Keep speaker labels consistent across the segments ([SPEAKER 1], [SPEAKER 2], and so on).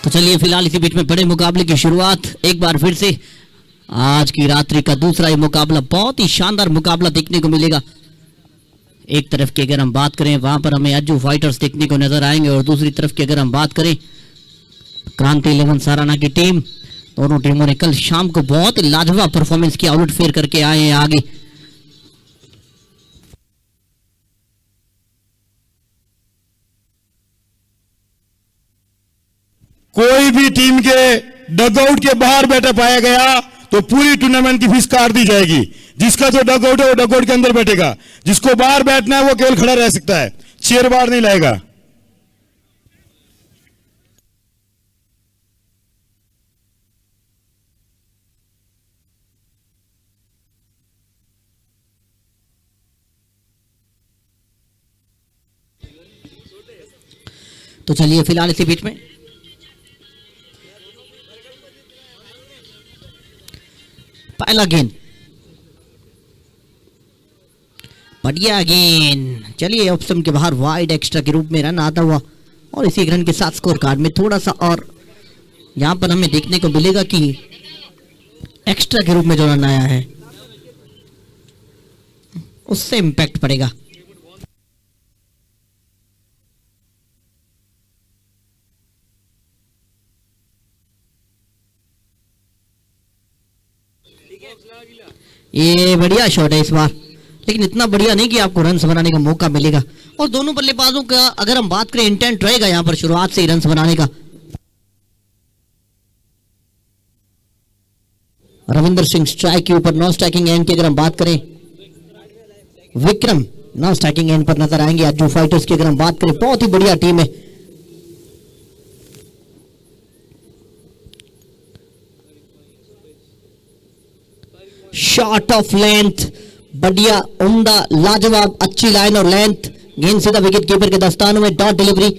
[SPEAKER 1] तो चलिए फिलहाल इसी बीच में बड़े मुकाबले की शुरुआत एक बार फिर से आज की रात्रि का दूसरा ये मुकाबला बहुत ही शानदार मुकाबला देखने को मिलेगा। एक तरफ की अगर हम बात करें वहां पर हमें अज्जू फाइटर्स देखने को नजर आएंगे और दूसरी तरफ की अगर हम बात करें क्रांति 11 साराना की टीम। दोनों टीमों ने कल शाम को बहुत ही लाजवाब परफॉर्मेंस किया, आउट फेयर करके आए हैं आगे।
[SPEAKER 2] कोई भी टीम के डगआउट के बाहर बैठा पाया गया तो पूरी टूर्नामेंट की फीस काट दी जाएगी। जिसका जो डगआउट है वो डगआउट के अंदर बैठेगा, जिसको बाहर बैठना है वो केवल खड़ा रह सकता है, चेयर बाहर नहीं लाएगा।
[SPEAKER 1] तो चलिए फिलहाल इसी बीच में पहला गेंद, बढ़िया गेंद। चलिए ऑप्शन के बाहर वाइड एक्स्ट्रा के रूप में रन आता हुआ और इसी रन के साथ स्कोर कार्ड में थोड़ा सा और यहां पर हमें देखने को मिलेगा कि एक्स्ट्रा के रूप में जो रन आया है उससे इंपैक्ट पड़ेगा। ये बढ़िया शॉट है इस बार, लेकिन इतना बढ़िया नहीं कि आपको रन्स बनाने का मौका मिलेगा। और दोनों बल्लेबाजों का अगर हम बात करें इंटेंट रहेगा यहां पर शुरुआत से ही रन्स बनाने का। रविंदर सिंह स्ट्राइक के ऊपर, नॉन स्ट्राइकिंग एंड की अगर हम बात करें विक्रम नॉन स्ट्राइकिंग एंड पर नजर आएंगे। अज्जू फाइटर्स की अगर हम बात करें बहुत ही बढ़िया टीम है। शॉट ऑफ लेंथ, बढ़िया, उम्दा, लाजवाब, अच्छी लाइन और लेंथ। गेंद सीधा विकेट कीपर के दस्तानों में, डॉट डिलीवरी।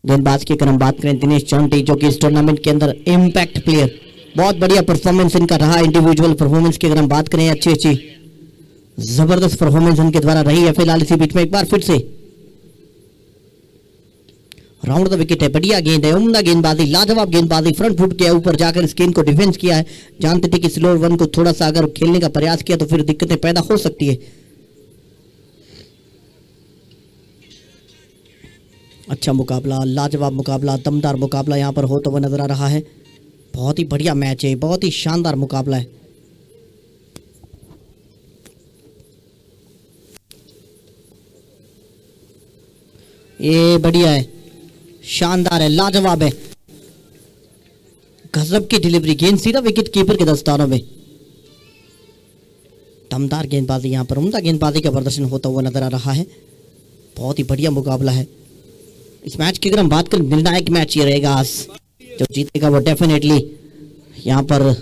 [SPEAKER 1] गेंदबाज की अगर हम बात करें दिनेश चौंटी, जो कि इस टूर्नामेंट के अंदर इंपैक्ट प्लेयर, बहुत बढ़िया परफॉर्मेंस इनका रहा। इंडिविजुअल परफॉर्मेंस की अगर हम बात करें अच्छी जबरदस्त परफॉर्मेंस इनके द्वारा रही है। फिलहाल इसी बीच में एक बार फिर से राउंड द विकेट है, बढ़िया गेंद है, उम्दा गेंदबाजी, लाजवाब गेंदबाजी, फ्रंट फुट के ऊपर जाकर इस गेंद को डिफेंस किया है। जानते थे कि स्लोअर वन को थोड़ा सा अगर खेलने का प्रयास किया तो फिर दिक्कतें पैदा हो सकती है। अच्छा मुकाबला, लाजवाब मुकाबला, दमदार मुकाबला यहां पर होता हुआ नजर आ रहा है। बहुत ही बढ़िया मैच है, बहुत ही शानदार मुकाबला है। ये बढ़िया है, शानदार है, लाजवाब है, गजब की डिलीवरी। गेंद सीधा विकेट कीपर के दस्तानों में। दमदार गेंदबाजी, यहां पर उम्दा गेंदबाजी का प्रदर्शन होता हुआ नजर आ रहा है। बहुत ही बढ़िया मुकाबला है। इस मैच की अगर हम बात करें, निर्णायक मैच ये रहेगा आज। जो जीतेगा वो डेफिनेटली यहां पर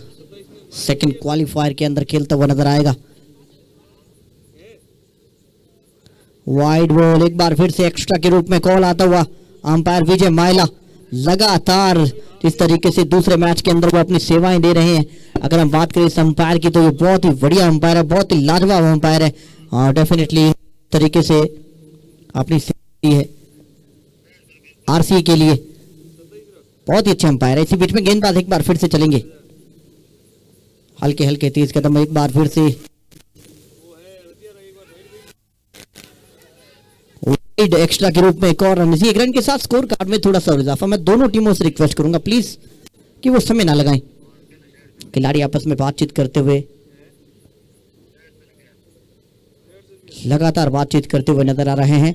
[SPEAKER 1] सेकंड क्वालिफायर के अंदर खेलता हुआ नजर आएगा। वाइड बॉल, एक बार फिर से एक्स्ट्रा के रूप में कॉल आता हुआ। अंपायर विजय मायला लगातार इस तरीके से दूसरे मैच के अंदर वो अपनी सेवाएं दे रहे हैं। अगर हम बात करें इस अंपायर की तो ये बहुत ही बढ़िया अंपायर है, बहुत ही लाजवाब अंपायर है और डेफिनेटली इस तरीके से अपनी सेवा दी है आरसी के लिए। बहुत ही अच्छे अंपायर है। इसी बीच में गेंदबाज एक बार फिर से चलेंगे, हल्के हल्के तेज कदम, एक बार फिर से एक्स्ट्रा के रूप में एक और रन। इसी एक रन के साथ स्कोर कार्ड में थोड़ा सा इजाफा। मैं दोनों टीमों से रिक्वेस्ट करूंगा प्लीज कि वो समय ना लगाएं, खिलाड़ी आपस में बातचीत करते हुए लगातार बातचीत करते हुए नजर आ रहे हैं।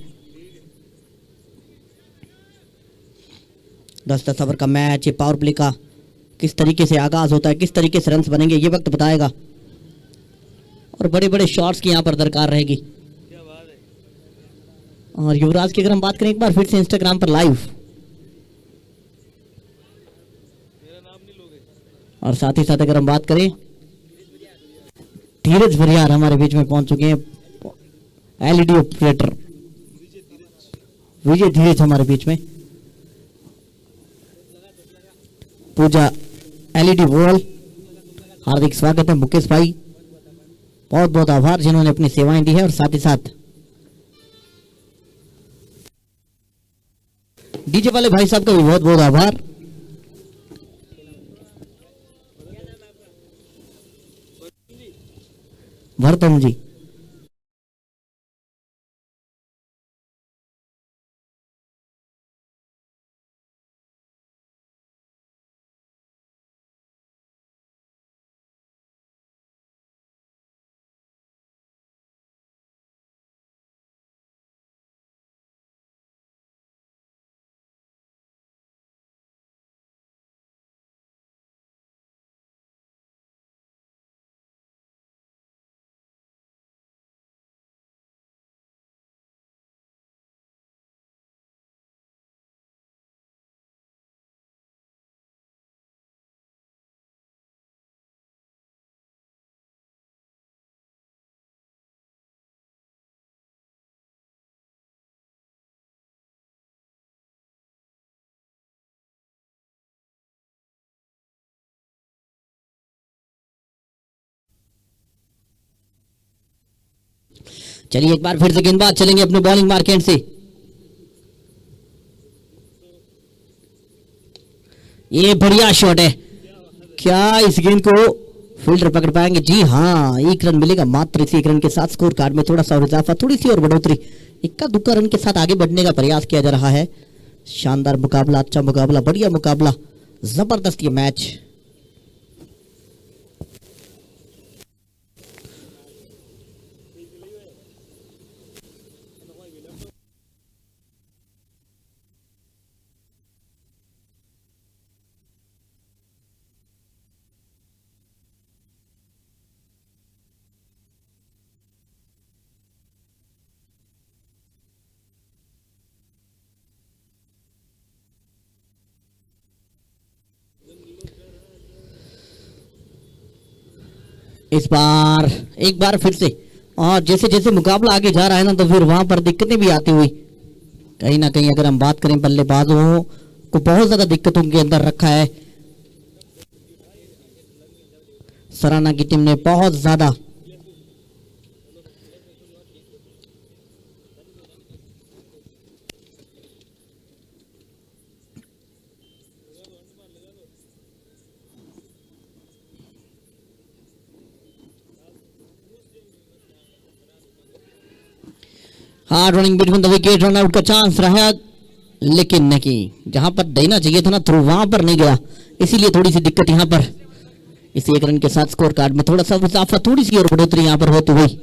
[SPEAKER 1] 10-10 ओवर का मैच, ये पावर प्ले का किस तरीके से आगाज होता है, किस तरीके से रन्स बनेंगे, ये वक्त बताएगा। और बड़े बड़े शॉट्स की यहाँ पर दरकार रहेगी। और युवराज की अगर हम बात करें एक बार फिर से इंस्टाग्राम पर लाइव, और साथ ही साथ अगर हम बात करें धीरज बरियार हमारे बीच में पहुंच चुके हैं। एलईडी ऑपरेटर विजय धीरज हमारे बीच में। पूजा एलईडी वॉल, हार्दिक स्वागत है मुकेश भाई, बहुत बहुत आभार जिन्होंने अपनी सेवाएं दी है। और साथ ही साथ डीजे वाले भाई साहब का भी बहुत बहुत आभार। भरतम जी, चलिए एक बार फिर से गेंदबाज चलेंगे अपने बॉलिंग मार्केट से। ये बढ़िया शॉट है, क्या इस गेंद को फील्डर पकड़ पाएंगे? जी हाँ, 1 रन मिलेगा मात्र। इसी 1 रन के साथ स्कोर कार्ड में थोड़ा सा और इजाफा, थोड़ी सी और बढ़ोतरी। इक्का दुक्का रन के साथ आगे बढ़ने का प्रयास किया जा रहा है। शानदार मुकाबला, अच्छा मुकाबला, बढ़िया मुकाबला, जबरदस्त ये मैच। इस बार एक बार फिर से, और जैसे जैसे मुकाबला आगे जा रहा है ना, तो फिर वहां पर दिक्कतें भी आती हुई कहीं ना कहीं, अगर हम बात करें बल्लेबाजों को बहुत ज्यादा दिक्कतों के अंदर रखा है। सराना की टीम ने बहुत ज्यादा hard running between the wicket, run out का चांस रहा, लेकिन नहीं, जहां पर देना चाहिए था ना थ्रू, वहां पर नहीं गया। इसीलिए थोड़ी सी दिक्कत यहां पर इस 1 रन के साथ स्कोर कार्ड में थोड़ा सा इजाफा, थोड़ी सी और बढ़ोतरी यहां पर होती हुई।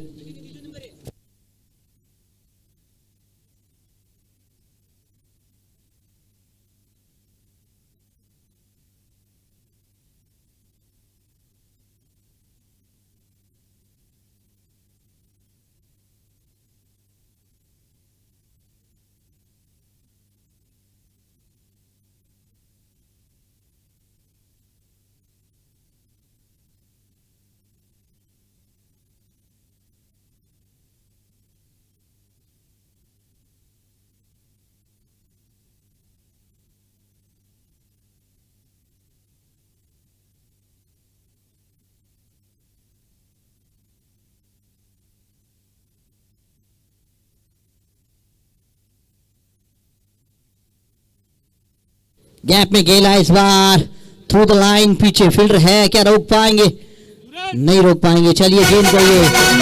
[SPEAKER 1] गैप में गेला इस बार थ्रू द लाइन, पीछे फील्डर है, क्या रोक पाएंगे? नहीं रोक पाएंगे। चलिए गेंद को ये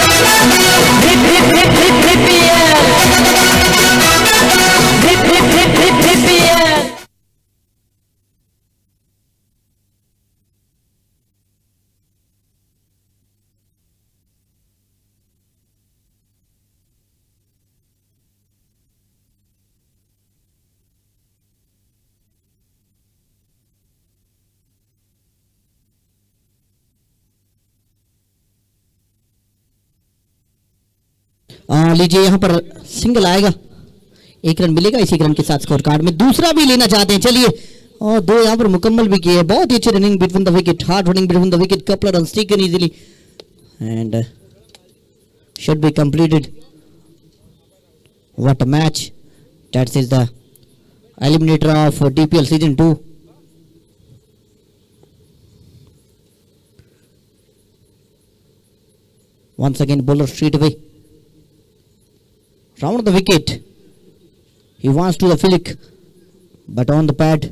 [SPEAKER 1] लीजिए यहाँ पर सिंगल आएगा, 1 रन मिलेगा इसी रन के साथ स्कोर कार्ड में। दूसरा भी लेना चाहते हैं, चलिए, और 2 यहाँ पर मुकम्मल भी किए। बहुत ही अच्छी running between the wicket, hard running between the wicket, couple run taken easily and should be completed. What a match! That is the eliminator of DPL season 2. Once again bowler straight away round the wicket. He wants to the flick, but on the pad,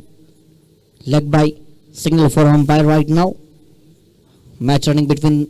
[SPEAKER 1] leg by, signal for umpire right now. Match running between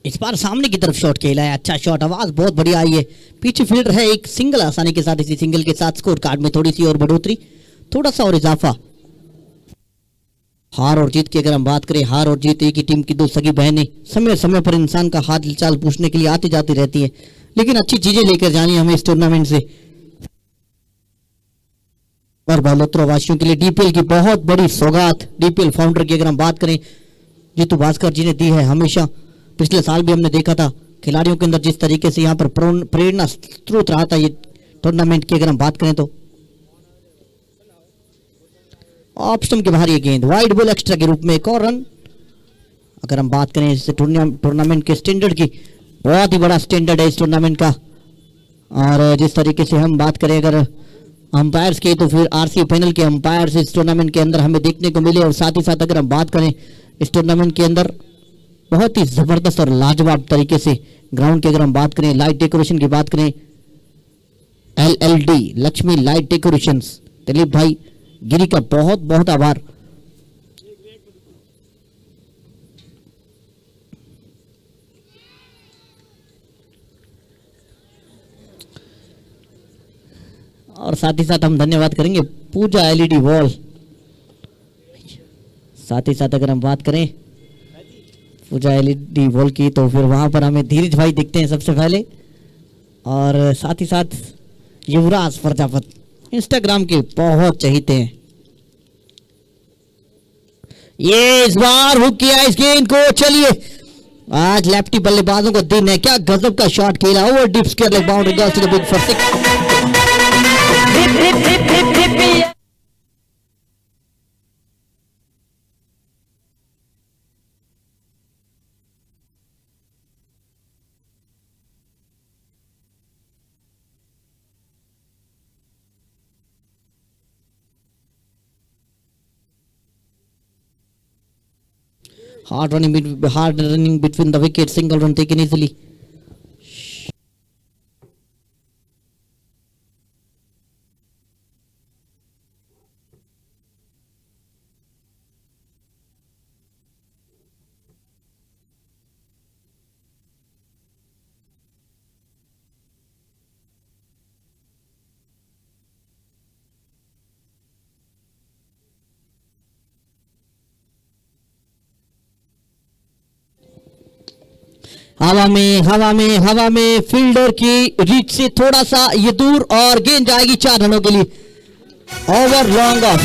[SPEAKER 1] इस बार सामने की तरफ shot खेला है, अच्छा shot, आवाज बहुत बढ़िया आई है। पीछे फील्डर है, एक सिंगल आसानी के साथ, इसी सिंगल के साथ स्कोर कार्ड में थोड़ी सी और बढ़ोतरी, थोड़ा सा और इजाफा। हार और जीत की अगर हम बात करें, हार और जीत एक ही टीम की दो सगी बहनें, समय समय पर इंसान का हाल चाल पूछने के लिए आती जाती रहती है, लेकिन अच्छी चीजें लेकर जानी हमें इस टूर्नामेंट से। और बालोतरा वासियों के लिए डीपीएल की बहुत बड़ी सौगात, डीपीएल फाउंडर की अगर हम बात करें, जीतू भास्कर जी ने दी है। हमेशा पिछले साल भी हमने देखा था खिलाड़ियों के अंदर जिस तरीके से यहाँ पर प्रेरणा स्रोत रहा था ये टूर्नामेंट की अगर हम बात करें तो। ऑफ स्टंप के बाहर ये गेंद, वाइड बॉल एक्स्ट्रा के रूप में एक और रन। अगर हम बात करें इस टूर्नामेंट के स्टैंडर्ड की, बहुत ही बड़ा स्टैंडर्ड है इस टूर्नामेंट का। और जिस तरीके से हम बात करें अगर अंपायर्स की, तो फिर आरसीए पैनल के अंपायर्स इस टूर्नामेंट के अंदर हमें देखने को मिले। और साथ ही साथ अगर हम बात करें इस टूर्नामेंट के अंदर बहुत ही जबरदस्त और लाजवाब तरीके से ग्राउंड की अगर हम बात करें, लाइट डेकोरेशन की बात करें, LLD Lakshmi light decorations, Dilip भाई गिरी का बहुत बहुत आभार। और साथ ही साथ हम धन्यवाद करेंगे पूजा LED वॉल। साथ ही साथ अगर हम बात करें पूजा LED वॉल की, तो फिर वहां पर हमें धीरज भाई दिखते हैं सबसे पहले। और साथ ही साथ युवराज प्रजापत इंस्टाग्राम के बहुत चहीते हैं। ये इस बार हुक किया इस गेंद को, चलिए आज लेफ्टी बल्लेबाजों का दिन है, क्या गजब का शॉट खेला, over deep square leg boundary goes to the big for 6। Hard running between the wicket, single run taken easily. हवा में फील्डर की रीच से थोड़ा सा ये दूर और गेंद जाएगी 4 रनों के लिए। Over long off.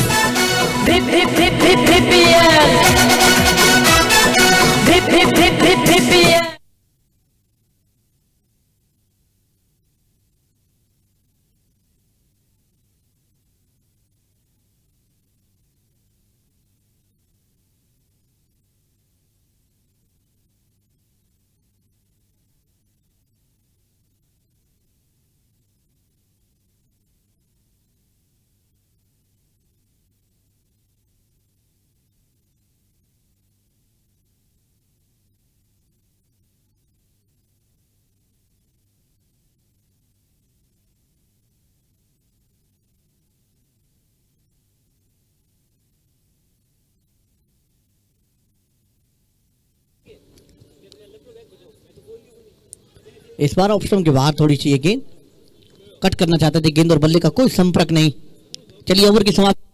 [SPEAKER 1] इस बार ऑफ स्टंप के बाहर थोड़ी सी ये गेंद कट करना चाहते थे, गेंद और बल्ले का कोई संपर्क नहीं। चलिए ओवर की समाप्ति।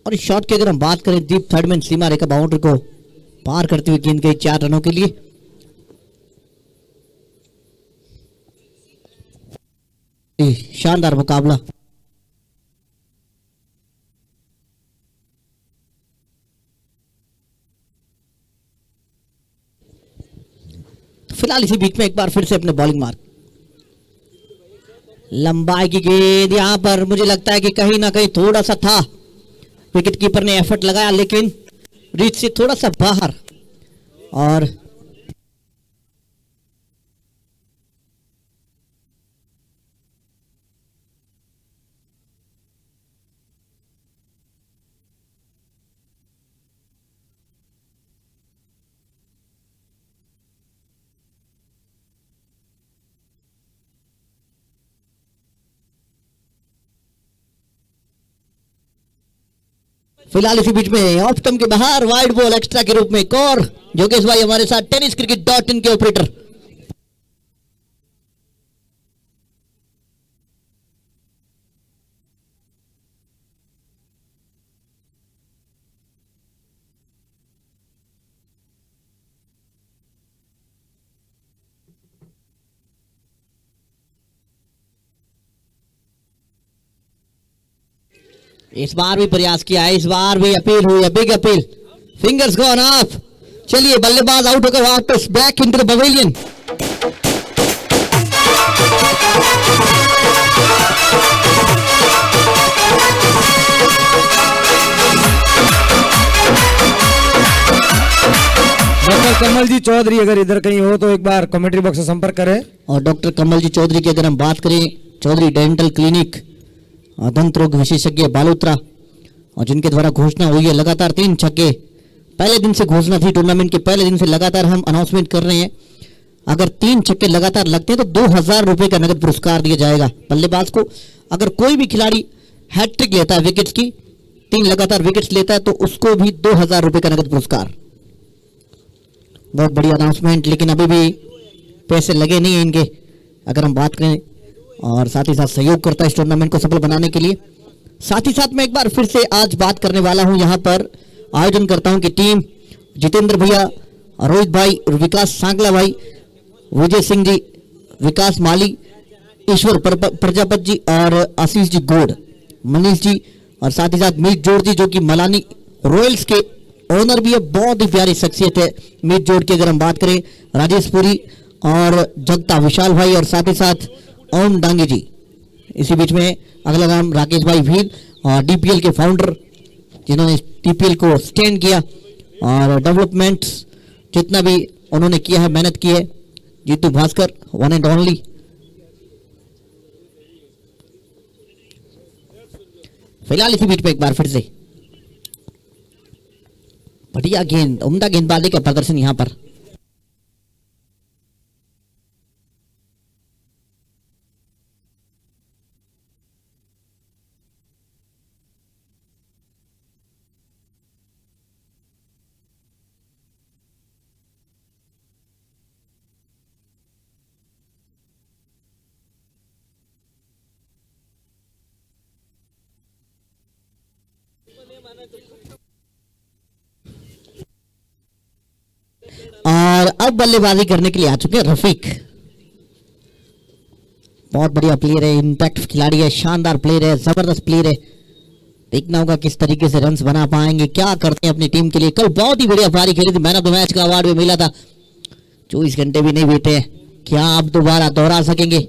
[SPEAKER 1] और इस शॉट की अगर हम बात करें, डीप थर्ड में सीमा रेखा बाउंड्री को पार करते हुए गेंद गई 4 रनों के लिए। शानदार मुकाबला। फिलहाल इसी बीच में एक बार फिर से अपने बॉलिंग मार्क, लंबाई की गेंद यहां पर मुझे लगता है कि कहीं ना कहीं थोड़ा सा था, विकेट कीपर ने एफर्ट लगाया लेकिन रीच से थोड़ा सा बाहर। और फिलहाल इसी बीच में ऑफ स्टंप के बाहर वाइड बॉल एक्स्ट्रा के रूप में एक और जोगेश भाई हमारे साथ tenniscricket.in के ऑपरेटर। इस बार भी प्रयास किया है, इस बार भी अपील हुई है, big appeal, fingers gone off. चलिए बल्लेबाज आउट होकर वापस back into the pavilion.
[SPEAKER 3] Doctor Kamal ji Chaudhary अगर इधर कहीं हो तो एक बार कमेंट्री बॉक्स से संपर्क करें।
[SPEAKER 1] और डॉक्टर कमल जी चौधरी की अगर हम बात करें, चौधरी डेंटल क्लिनिक, दंत रोग विशेषज्ञ बालोतरा, और जिनके द्वारा घोषणा हुई है लगातार 3 छक्के, पहले दिन से घोषणा थी, टूर्नामेंट के पहले दिन से लगातार हम अनाउंसमेंट कर रहे हैं, अगर 3 छक्के लगातार लगते हैं तो 2000 रुपए का नगद पुरस्कार दिया जाएगा बल्लेबाज को। अगर कोई भी खिलाड़ी हैट्रिक लेता है विकेट्स की, 3 लगातार विकेट्स लेता है तो उसको भी 2000 रुपए का नगद पुरस्कार। बहुत बड़ी अनाउंसमेंट, लेकिन अभी भी पैसे लगे नहीं हैं इनके अगर हम बात करें, और साथ ही साथ सहयोग करता है इस टूर्नामेंट को सफल बनाने के लिए। साथ ही साथ मैं एक बार फिर से आज बात करने वाला हूं यहाँ पर आयोजन करता हूं कि टीम जितेंद्र भैया, रोहित भाई, विकास सांगला भाई, विजय सिंह जी, विकास माली, ईश्वर प्रजापत जी और आशीष जी गोड, मनीष जी, और साथ ही साथ मीत जोड़ जी जो कि मलानी रॉयल्स के ओनर भी है, बहुत ही प्यारी शख्सियत है मीत जोड़ की अगर हम बात करें, राजेश पुरी और जगता विशाल भाई, और साथ ही साथ ओम डांगी जी। इसी बीच में अगला नाम राकेश भाई भील, और डीपीएल के फाउंडर जिन्होंने टीपीएल को स्टैंड किया और डेवलपमेंट जितना भी उन्होंने किया है, मेहनत की है, Jitu Bhaskar, one end only. फिलहाल इसी बीच पे एक बार फिर से बढ़िया गेंद, उम्दा गेंदबाजी का प्रदर्शन यहां पर। और अब बल्लेबाजी करने के लिए आ चुके हैं रफीक। बहुत बढ़िया प्लेयर है, इंपैक्ट खिलाड़ी है, शानदार प्लेयर है, जबरदस्त प्लेयर है। देखना होगा किस तरीके से रन्स बना पाएंगे, क्या करते हैं अपनी टीम के लिए। कल बहुत ही बढ़िया पारी खेली थी, मैन ऑफ द मैच का अवार्ड भी मिला था। 24 घंटे भी नहीं बीते, क्या आप दोबारा दोहरा सकेंगे?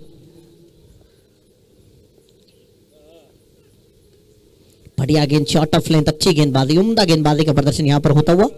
[SPEAKER 1] बढ़िया गेंद, शॉर्ट ऑफ लेंथ, अच्छी गेंदबाजी, उम्दा गेंदबाजी का प्रदर्शन यहां पर होता हुआ।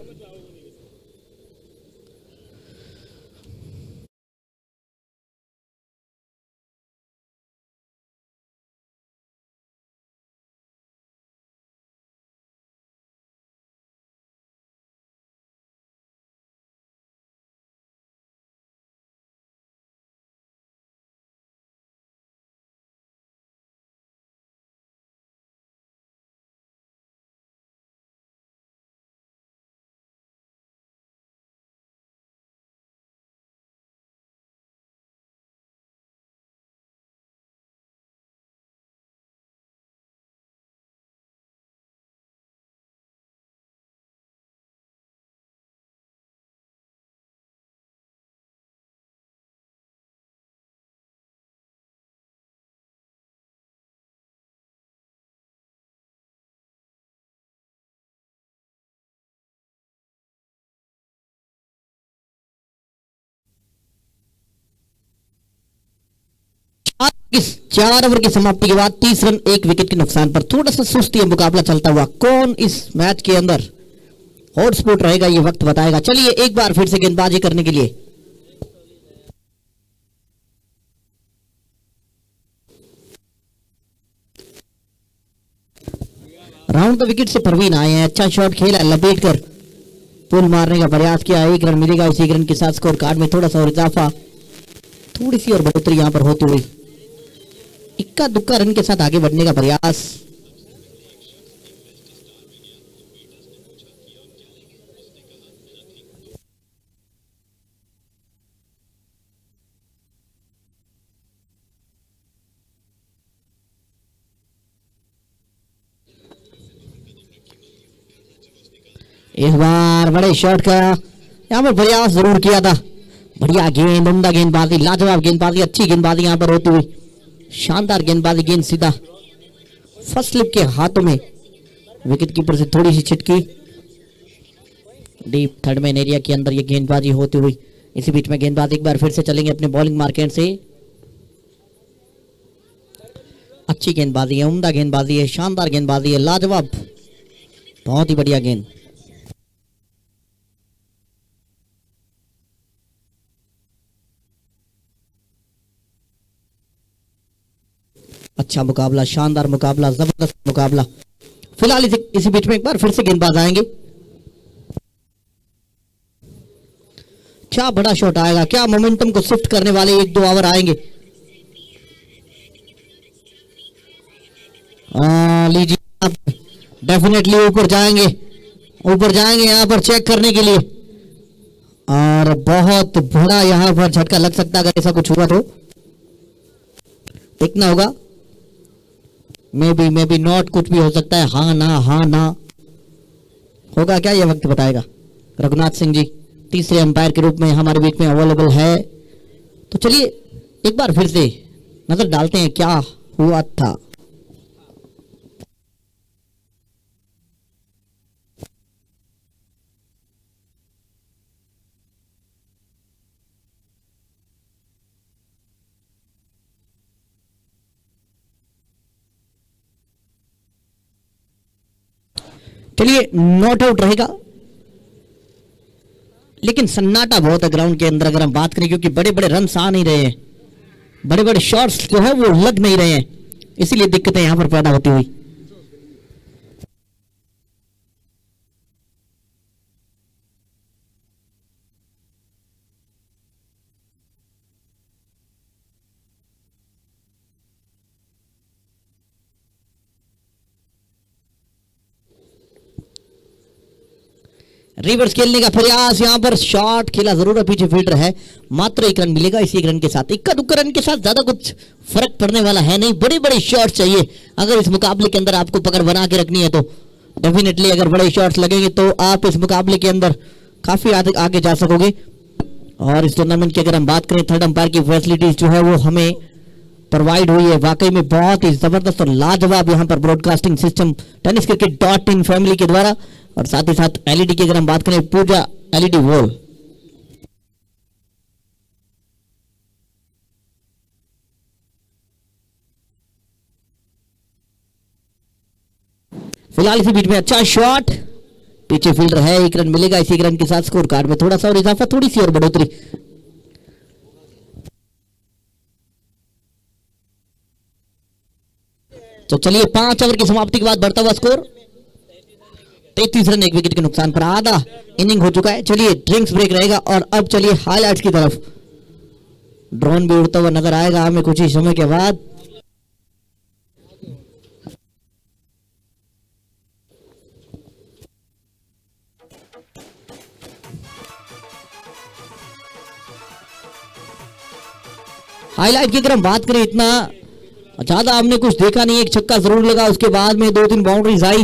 [SPEAKER 1] इस 4 ओवर की समाप्ति के बाद 30 रन 1 विकेट के नुकसान पर थोड़ा सा सुस्ती है मुकाबला चलता हुआ। कौन इस मैच के अंदर हॉटस्पॉट रहेगा ये वक्त बताएगा। चलिए एक बार फिर से गेंदबाजी करने के लिए राउंड द विकेट से परवीन आए हैं। अच्छा शॉट खेला, लपेट कर पुल मारने का प्रयास किया। 1 रन मिलेगा। इसी 1 रन के साथ स्कोर कार्ड में थोड़ा सा और इजाफा, थोड़ी सी और बढ़ोतरी यहां पर होती हुई। इक्का दुक्का रन के साथ आगे बढ़ने का प्रयास। इस बार बड़े शॉट का यहां पर प्रयास जरूर किया था। बढ़िया गेंद, उम्दा गेंदबाजी, लाजवाब गेंदबाजी, अच्छी गेंदबाजी यहां पर होती हुई। शानदार गेंदबाजी, गेंद सीधा फर्स्ट स्लिप के हाथों में, विकेट कीपर से थोड़ी सी छिटकी। डीप थर्ड मैन एरिया के अंदर ये गेंदबाजी होती हुई। इसी बीच में गेंदबाज एक बार फिर से चलेंगे अपने बॉलिंग मार्केट से। अच्छी गेंदबाजी है, उम्दा गेंदबाजी है, शानदार गेंदबाजी है, लाजवाब, बहुत ही बढ़िया गेंद। अच्छा मुकाबला, शानदार मुकाबला, जबरदस्त मुकाबला। फिलहाल इसी बीच में एक बार फिर से गेंदबाज आएंगे। क्या बड़ा शॉट आएगा, क्या मोमेंटम को शिफ्ट करने वाले 1-2 ओवर आएंगे। लीजिए आप डेफिनेटली ऊपर जाएंगे यहां पर चेक करने के लिए। और बहुत बड़ा यहां पर झटका लग सकता है अगर ऐसा कुछ हुआ तो। देखना होगा, मे बी नॉट, कुछ भी हो सकता है। हाँ ना होगा क्या, यह वक्त बताएगा। रघुनाथ सिंह जी तीसरे अंपायर के रूप में हमारे बीच में अवेलेबल है। तो चलिए एक बार फिर से नजर डालते हैं क्या हुआ था। चलिए नॉट आउट रहेगा, लेकिन सन्नाटा बहुत है ग्राउंड के अंदर अगर हम बात करें, क्योंकि बड़े बड़े रन आ नहीं रहे हैं, बड़े बड़े शॉट्स जो है वो लग नहीं रहे हैं, इसीलिए दिक्कतें यहां पर पैदा होती हुई। रिवर्स खेलने का प्रयास, यहां पर शॉट खेला जरूर है, पीछे फील्डर है, मात्र 1 रन मिलेगा इसी 1 रन के साथ। इक्का दुक्का रन के साथ ज्यादा कुछ फर्क पड़ने वाला है नहीं, बड़े बड़े शॉट चाहिए अगर इस मुकाबले के अंदर आपको पकड़ बना के रखनी है तो। डेफिनेटली अगर बड़े शॉट्स लगेंगे तो आप इस मुकाबले के अंदर काफी आगे जा सकोगे। और इस टूर्नामेंट की अगर हम बात करें, थर्ड अंपायर की फैसिलिटीज जो है वो हमें प्रोवाइड हुई है, वाकई में बहुत ही जबरदस्त और लाजवाब यहाँ पर ब्रॉडकास्टिंग सिस्टम tenniscricket.in फैमिली के द्वारा। और साथ ही साथ एलईडी की अगर हम बात करें, पूजा एलईडी वॉल। फिलहाल इसी बीच में अच्छा शॉट, पीछे फील्डर है, 1 रन मिलेगा इसी 1 रन के साथ। स्कोर कार्ड में थोड़ा सा और इजाफा, थोड़ी सी और बढ़ोतरी। तो चलिए 5 ओवर की समाप्ति के बाद बढ़ता हुआ स्कोर 33 रन, 1 विकेट के नुकसान पर आधा इनिंग हो चुका है। चलिए ड्रिंक्स ब्रेक रहेगा और अब चलिए हाईलाइट्स की तरफ। ड्रोन भी उड़ता हुआ नजर आएगा हमें कुछ ही समय के बाद। हाईलाइट की अगर हम बात करें, इतना ज्यादा हमने कुछ देखा नहीं। एक छक्का जरूर लगा, उसके बाद में 2-3 बाउंड्रीज आई,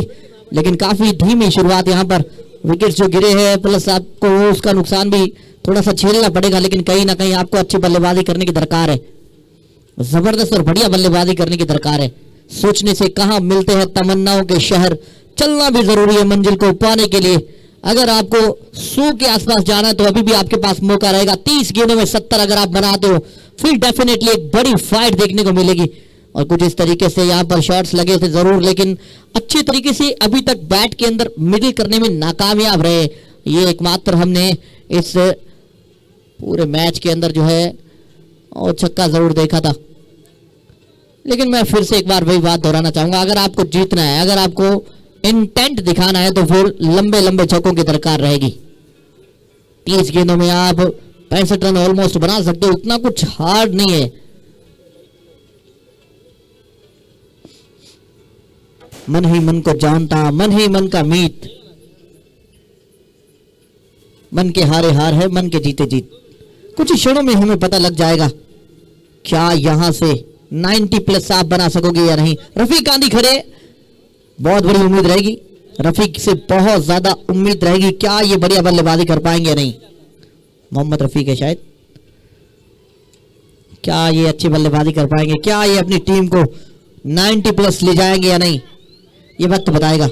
[SPEAKER 1] लेकिन काफी धीमी शुरुआत यहाँ पर। विकेट्स जो गिरे हैं, प्लस आपको उसका नुकसान भी थोड़ा सा झेलना पड़ेगा, लेकिन कहीं ना कहीं आपको अच्छी बल्लेबाजी करने की दरकार है, जबरदस्त और बढ़िया बल्लेबाजी करने की दरकार है। सोचने से कहां मिलते हैं तमन्नाओं के शहर, चलना भी जरूरी है मंजिल को पाने के लिए। अगर आपको 100 के आसपास जाना है तो अभी भी आपके पास मौका रहेगा। 30 गेंदों में 70 अगर आप बनाते हो, फिर डेफिनेटली एक बड़ी फाइट देखने को मिलेगी। और कुछ इस तरीके से यहाँ पर शॉट्स लगे थे जरूर, लेकिन अच्छे तरीके से अभी तक बैट के अंदर मिडिल करने में नाकामयाब रहे। ये एकमात्र हमने इस पूरे मैच के अंदर जो है और छक्का जरूर देखा था। लेकिन मैं फिर से एक बार वही बात दोहराना चाहूंगा, अगर आपको जीतना है, अगर आपको इंटेंट दिखाना है, तो फिर लंबे लंबे छक्कों की दरकार रहेगी। 30 गेंदों में आप 65 रन ऑलमोस्ट बना सकते हो, उतना कुछ हार्ड नहीं है। मन ही मन को जानता, मन ही मन का मीत, मन के हारे हार है, मन के जीते जीत। कुछ क्षणों में हमें पता लग जाएगा क्या यहां से 90 प्लस आप बना सकोगे या नहीं। रफीक आंधी खड़े, बहुत बड़ी उम्मीद रहेगी, रफीक से बहुत ज्यादा उम्मीद रहेगी। क्या ये बढ़िया बल्लेबाजी कर पाएंगे या नहीं। मोहम्मद रफीक है शायद, क्या ये अच्छी बल्लेबाजी कर पाएंगे, क्या ये अपनी टीम को 90 प्लस ले जाएंगे या नहीं, ये वक्त बताएगा।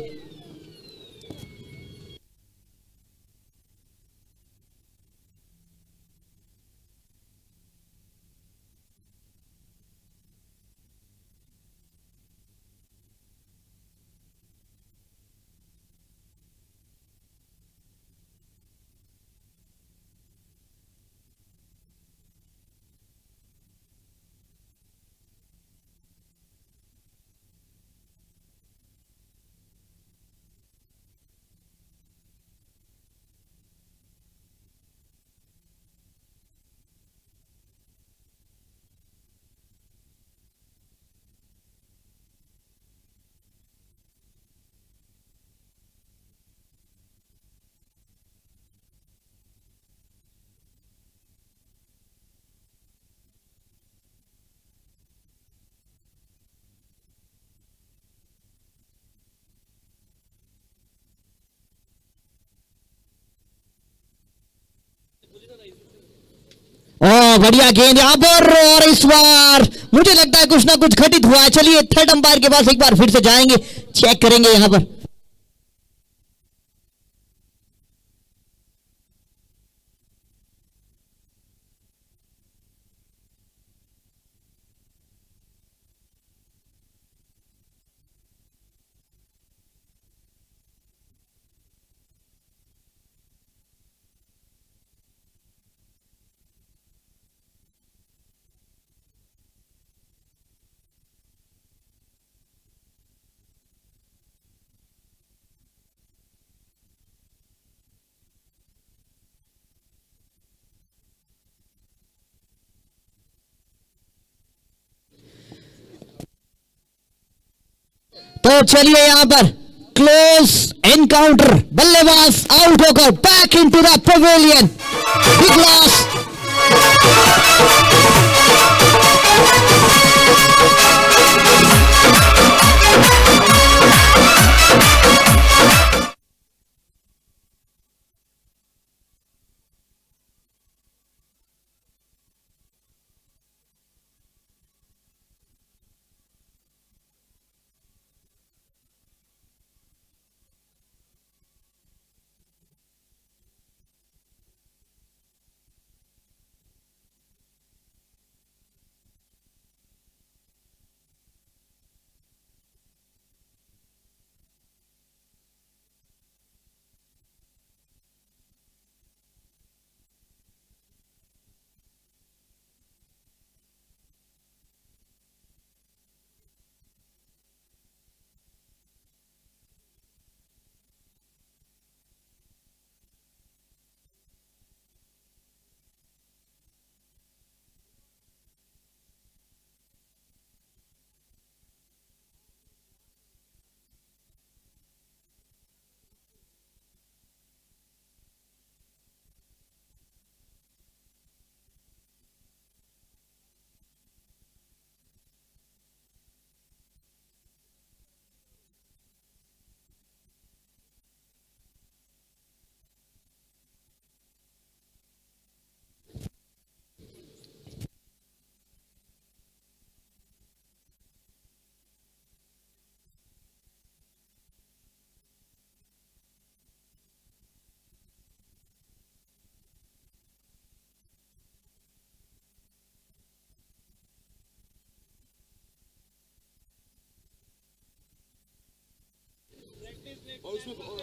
[SPEAKER 1] बढ़िया गेंद यहां पर, और इस बार मुझे लगता है कुछ ना कुछ घटित हुआ है। चलिए थर्ड अंपायर के पास एक बार फिर से जाएंगे, चेक करेंगे यहां पर। तो चलिए यहां पर क्लोज एनकाउंटर, बल्लेबाज आउट होकर back into the pavilion, big loss.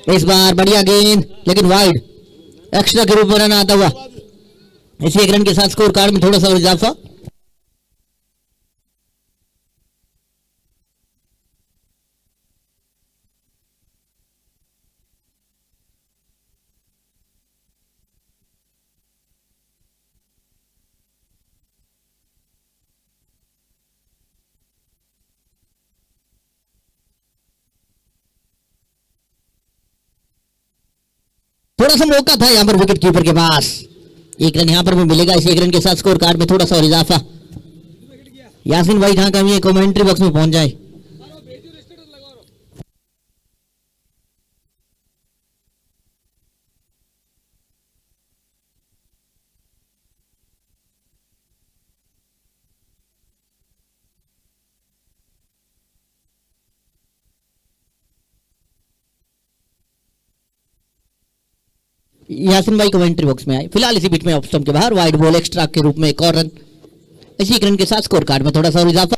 [SPEAKER 1] इस बार बढ़िया गेंद, लेकिन वाइड, एक्स्ट्रा के रूप में रन आता हुआ। इसी एक रन के साथ स्कोर कार्ड में थोड़ा सा इजाफा। थोड़ा सा मौका था यहां पर विकेट कीपर के पास, एक रन यहां पर भी मिलेगा। इसी एक रन के साथ स्कोर कार्ड में थोड़ा सा और इजाफा। यासीन भाई जहां कभी कमेंट्री बॉक्स में पहुंच जाए। यासिन भाई कमेंट्री बॉक्स में आए। फिलहाल इसी बीच में ऑफ स्टंप के बाहर वाइड बॉल, एक्स्ट्रा के रूप में एक और रन। इसी एक रन के साथ स्कोर कार्ड में थोड़ा सा और इजाफा।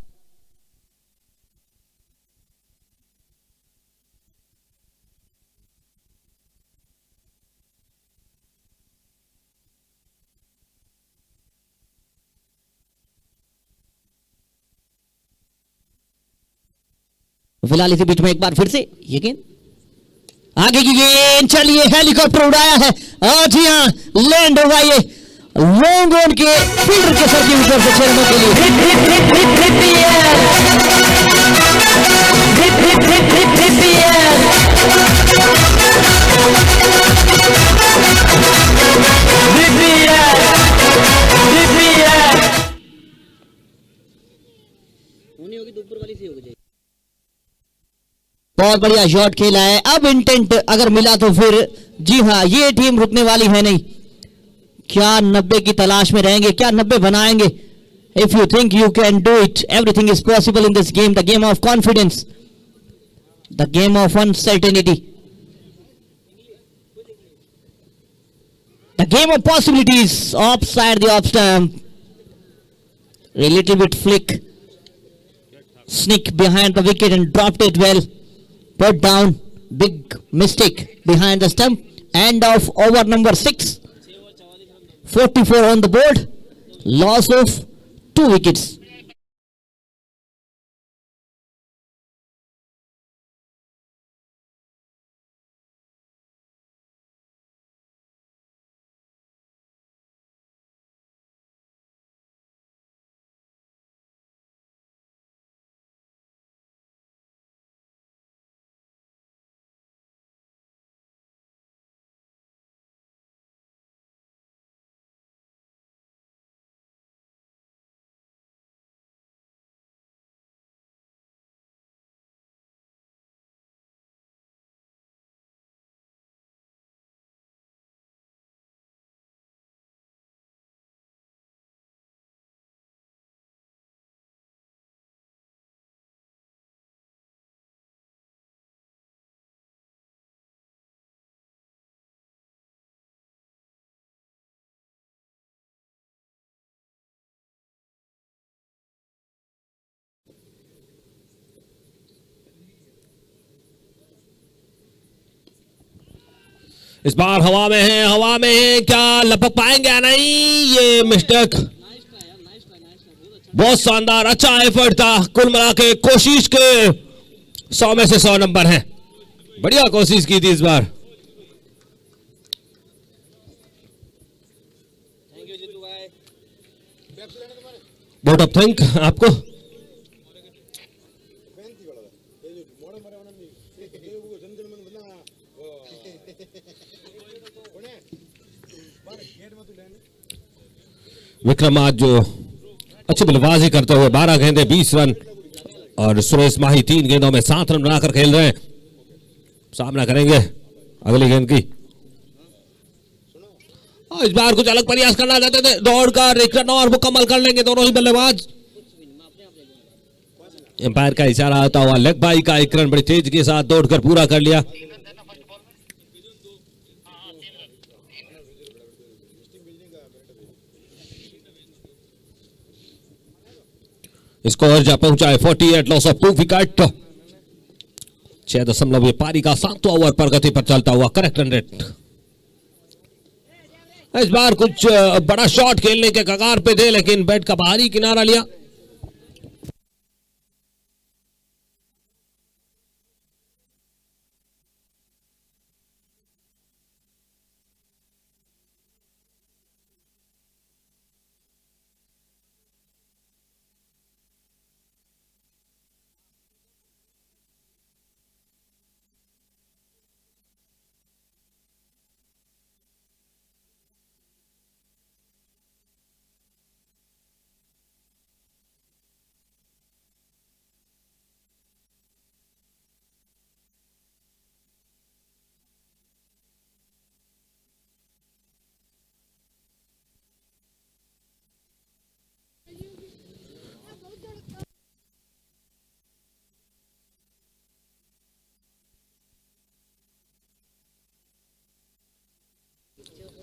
[SPEAKER 1] फिलहाल इसी बीच में एक बार फिर से ये गेंद, आगे की गेंद, चलिए हेलीकॉप्टर उड़ाया है। जी हाँ, लैंड हुआ ये लॉन्ग ऑन के फील्डर के सर के ऊपर से 6 रनों के लिए। होनी होगी, ऊपर वाली सी होगी। बहुत बढ़िया शॉट खेला है। अब इंटेंट अगर मिला तो फिर जी हाँ, ये टीम रुकने वाली है नहीं। क्या 90 की तलाश में रहेंगे, क्या 90 बनाएंगे? If you think you can do it, everything is possible in this game, the game of confidence, the game of uncertainty, the game of possibilities. Of side the off stump, a little bit flick, sneak behind the wicket and dropped it well. Put down, big mistake behind the stump. End of over number 6. 44 on the board. Loss of 2 wickets.
[SPEAKER 4] इस बार हवा में है, हवा में है, क्या लपक पाएंगे या नहीं? ये मिस्टेक। बहुत शानदार, अच्छा एफर्ट था। कुल मिला के कोशिश के 100 में से 100 नंबर है। बढ़िया कोशिश की थी इस बार। वोट ऑफ थैंक आपको। विक्रम आज जो अच्छी बल्लेबाजी करते हुए 12 गेंदे 20 रन और सुरेश माही 3 गेंदों में 7 रन बनाकर खेल रहे हैं। सामना करेंगे अगली गेंद की। इस बार कुछ अलग प्रयास करना चाहते थे, दौड़कर 1 रन और मुकम्मल कर लेंगे दोनों ही बल्लेबाज। एम्पायर का इशारा आता हुआ लेग बाई का 1 रन बड़ी तेज के साथ दौड़कर पूरा कर लिया। स्कोर जा पहुंचा है 48 लॉस ऑफ 2 विकेट। 6 पारी का 7वां ओवर प्रगति पर चलता हुआ करेक्ट रन रेट। इस बार कुछ बड़ा शॉट खेलने के कगार पे थे लेकिन बैट का बाहरी किनारा लिया।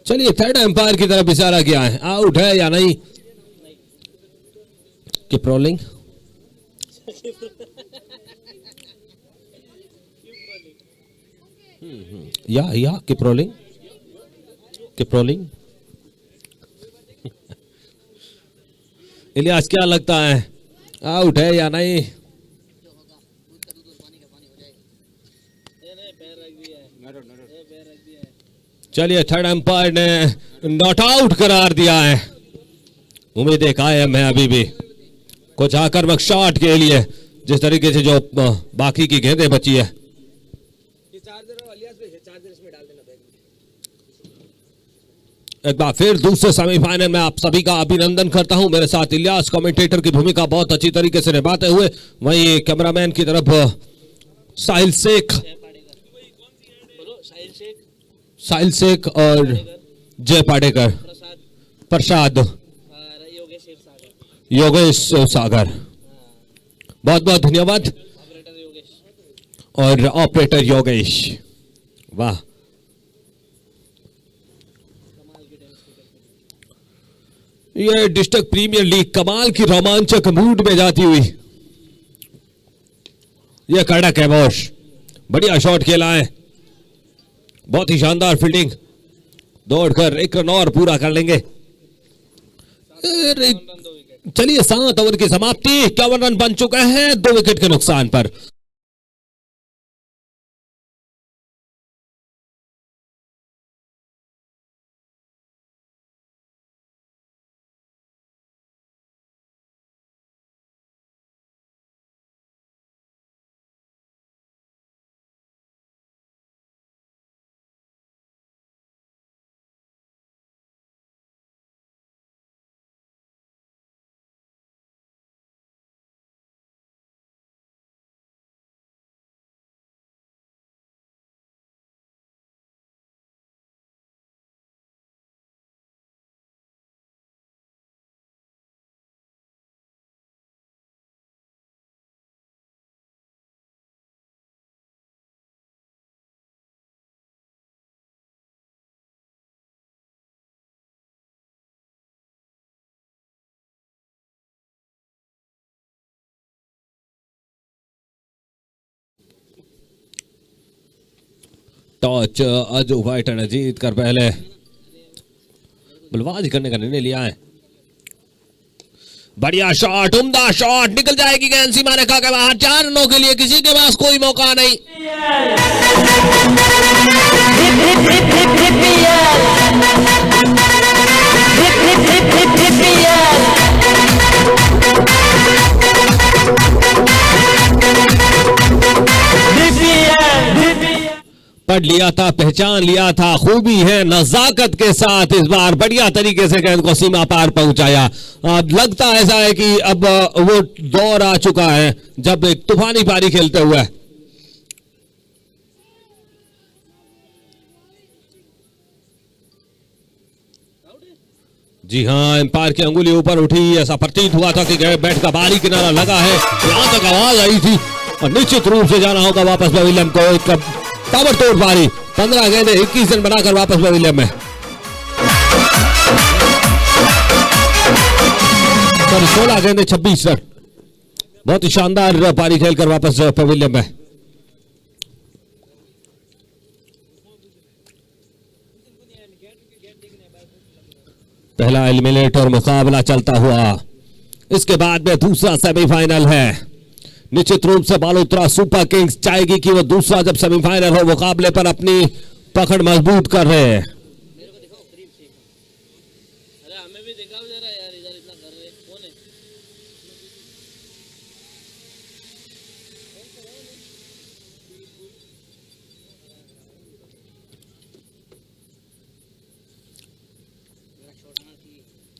[SPEAKER 4] चलिए थर्ड एम्पायर की तरफ इशारा किया है, आउट है या नहीं? Keep rolling. या keep rolling, keep rolling. Ilyas क्या लगता है, आउट है या नहीं? चलिए थर्ड अंपायर ने नॉट आउट करार दिया है। उम्मीद है कायम है अभी भी कुछ आक्रामक शॉट के लिए, जिस तरीके से जो बाकी की गेंदें बची है। एक बार फिर दूसरे सेमीफाइनल में आप सभी का अभिनंदन करता हूं। मेरे साथ इलियास कमेंटेटर की भूमिका बहुत अच्छी तरीके से निभाते हुए, वहीं कैमरामैन की तरफ साहिल शेख और जय पाडेकर, प्रसाद, योगेश सागर, बहुत बहुत धन्यवाद। और ऑपरेटर योगेश, वाह। यह डिस्ट्रिक्ट प्रीमियर लीग कमाल की रोमांचक मूड में जाती हुई, यह कड़क है बॉश, बढ़िया शॉट खेला है, बहुत ही शानदार फील्डिंग, दौड़कर 1 रन और पूरा कर लेंगे। चलिए 7 ओवर की समाप्ति, 51 रन बन चुका है 2 विकेट के नुकसान पर। टॉस अजू फाइटर ने जीत कर पहले बल्लेबाजी करने का निर्णय लिया है। बढ़िया शॉट, उम्दा शॉट, निकल जाएगी गेंद सीमा रेखा के बाहर। 4 रनों के लिए किसी के पास कोई मौका नहीं। पढ़ लिया था, पहचान लिया था, खूबी है नजाकत के साथ इस बार बढ़िया तरीके से गेंद को सीमा पार पहुंचाया। लगता ऐसा है कि अब वो दौर आ चुका है जब एक तूफानी पारी खेलते हुए जी हाँ, एम्पायर की अंगुली ऊपर उठी। ऐसा प्रतीत हुआ था कि बैट का बाहरी किनारा लगा है, यहां तक आवाज आई थी और निश्चित रूप से जाना होगा वापस पवेलियन को। एक ताबड़तोड़ पारी, 15 गेंदें 21 रन बनाकर वापस पवेलियन में। 16 गेंदें 26 रन, बहुत ही शानदार पारी खेलकर वापस पवेलियन में। पहला एलिमिनेटर मुकाबला चलता हुआ, इसके बाद में दूसरा सेमीफाइनल है। निश्चित रूप से बालोतरा सुपर किंग्स चाहेगी कि वो दूसरा जब सेमीफाइनल हो मुकाबले पर अपनी पकड़ मजबूत कर रहे हैं।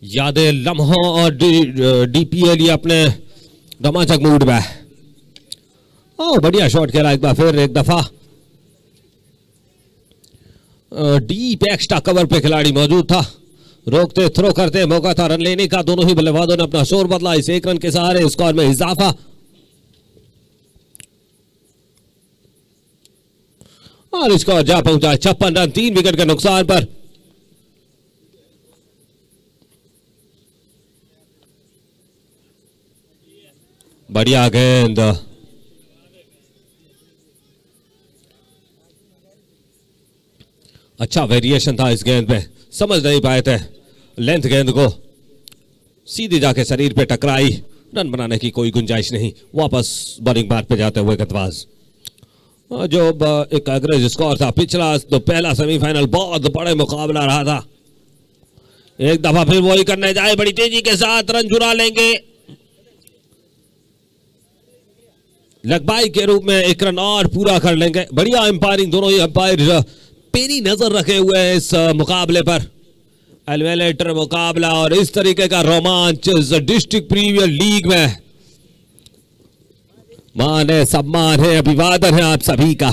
[SPEAKER 4] यादें लम्हों और डीपीएल ये अपने रोमांचक मूड में। बढ़िया शॉट खेला एक बार फिर, एक दफा डीप एक्स्ट्रा कवर पे खिलाड़ी मौजूद था। रोकते थ्रो करते मौका था रन लेने का। दोनों ही बल्लेबाजों ने अपना शोर बदला। इस 1 रन के सहारे स्कोर में इजाफा। और स्कोर जा पहुंचा 56 रन, 3 विकेट के नुकसान पर। बढ़िया गेंद, अच्छा वेरिएशन था इस गेंद में, समझ नहीं पाए थे। लेंथ गेंद को सीधे जाके शरीर पे टकराई, रन बनाने की कोई गुंजाइश नहीं। वापस बॉलिंग बार पे जाते हुए गेंदबाज। जो एक एवरेज स्कोर था पिछला तो पहला सेमीफाइनल बहुत बड़े मुकाबला रहा था। एक दफा फिर वही करने जाए, बड़ी तेजी के साथ रन चुरा लेंगे। लगबाई के रूप में 1 रन और पूरा कर लेंगे। बढ़िया एम्पायरिंग, दोनों ही एम्पायर पेनी नजर रखे हुए हैं इस मुकाबले पर। एलिमिनेटर मुकाबला और इस तरीके का रोमांच डिस्ट्रिक्ट प्रीमियर लीग में। मान है, सम्मान है, अभिवादन है आप सभी का।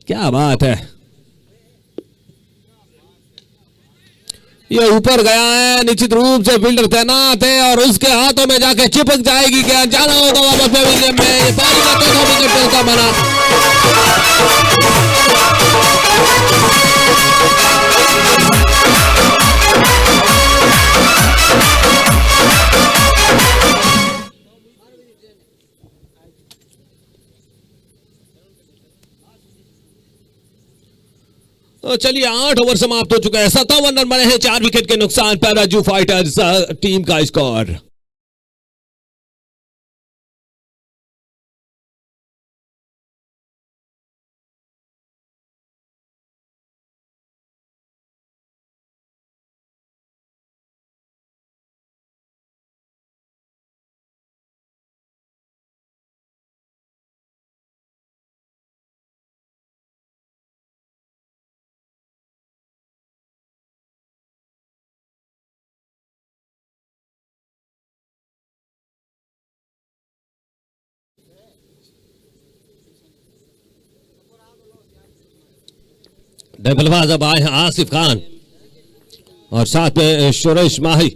[SPEAKER 4] क्या बात है, ये ऊपर गया है, निश्चित रूप से फील्डर तैनात है और उसके हाथों में जाके चिपक जाएगी। क्या जाना होगा वापस पवेलियन में। ये पारी का चौथा विकेट का बना। चलिए 8 ओवर समाप्त हो चुका है। 57 रन बने हैं, 4 विकेट के नुकसान पर अजू फाइटर्स टीम का स्कोर। बल्लेबाज अब आए हैं आसिफ खान और साथ में सुरेश माही।